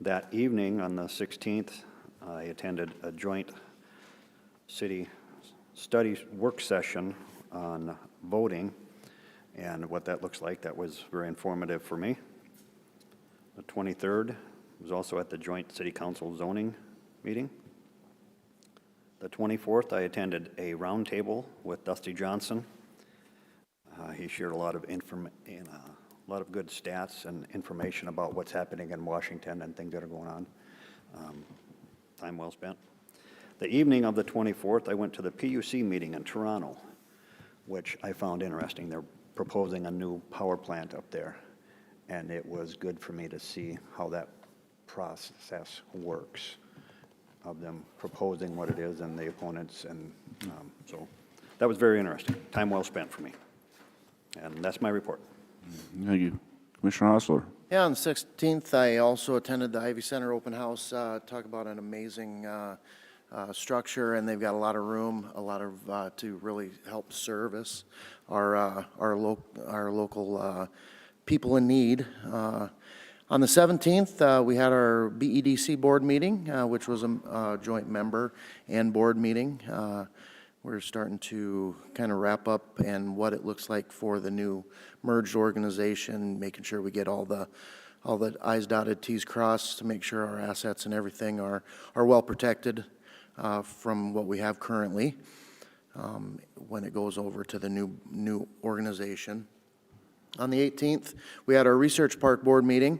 That evening, on the 16th, I attended a joint city studies work session on voting and what that looks like. That was very informative for me. The 23rd was also at the joint city council zoning meeting. The 24th, I attended a roundtable with Dusty Johnson. He shared a lot of good stats and information about what's happening in Washington and things that are going on. Time well spent. The evening of the 24th, I went to the PUC meeting in Toronto, which I found interesting. They're proposing a new power plant up there, and it was good for me to see how that process works, of them proposing what it is and the opponents, and so that was very interesting. Time well spent for me. And that's my report. Thank you. Commissioner Hostler. Yeah, on the 16th, I also attended the Ivy Center Open House, talk about an amazing structure, and they've got a lot of room, a lot of, to really help service our local people in need. On the 17th, we had our BEDC board meeting, which was a joint member and board meeting. We're starting to kind of wrap up and what it looks like for the new merged organization, making sure we get all the I's dotted, T's crossed, to make sure our assets and everything are well protected from what we have currently when it goes over to the new organization. On the 18th, we had our Research Park Board meeting.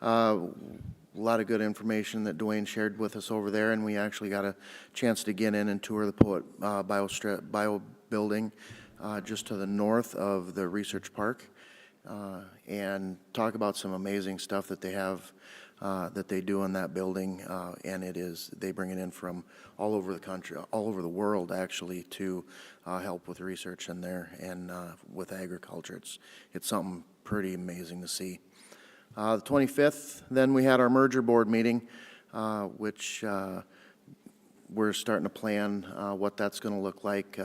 A lot of good information that Dwayne shared with us over there, and we actually got a chance to get in and tour the Poet Bio building just to the north of the Research Park and talk about some amazing stuff that they have that they do in that building, and they bring it in from all over the country, all over the world, actually, to help with research in there and with agriculture. It's something pretty amazing to see. The 25th, then we had our merger board meeting, which we're starting to plan what that's going to look like.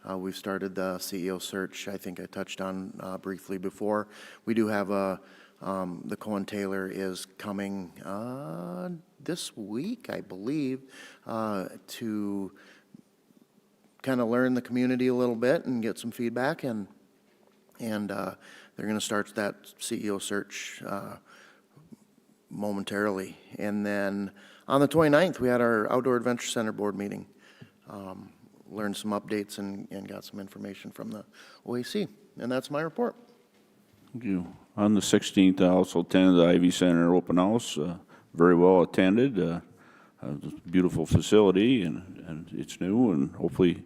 We've started the CEO search, I think I touched on briefly before. We do have the Cohen Taylor is coming this week, I believe, to kind of learn the community a little bit and get some feedback, and they're going to start that CEO search momentarily. And then on the 29th, we had our Outdoor Adventure Center board meeting. Learned some updates and got some information from the OAC. And that's my report. Thank you. On the 16th, I also attended the Ivy Center open house, very well attended. Beautiful facility, and it's new, and hopefully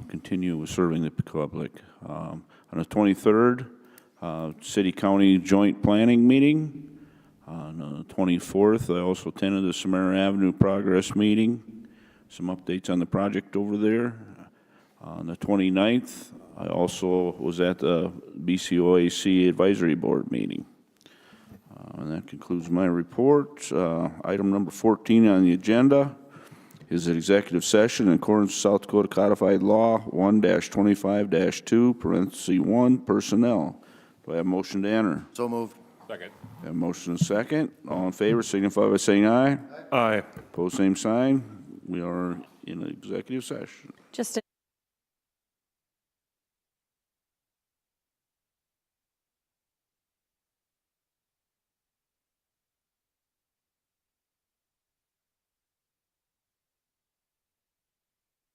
continue with serving the public. On the 23rd, city-county joint planning meeting. On the 24th, I also attended the Samara Avenue progress meeting. Some updates on the project over there. On the 29th, I also was at the BCOAC Advisory Board meeting. And that concludes my report. Item number 14 on the agenda is an executive session in accordance with South Dakota Codified Law 1-25-2, parenthesis 1, personnel. Do I have a motion to enter? So moved. Second. Have a motion and a second. All in favor signify by saying aye. Aye. Pose same sign. We are in executive session. Just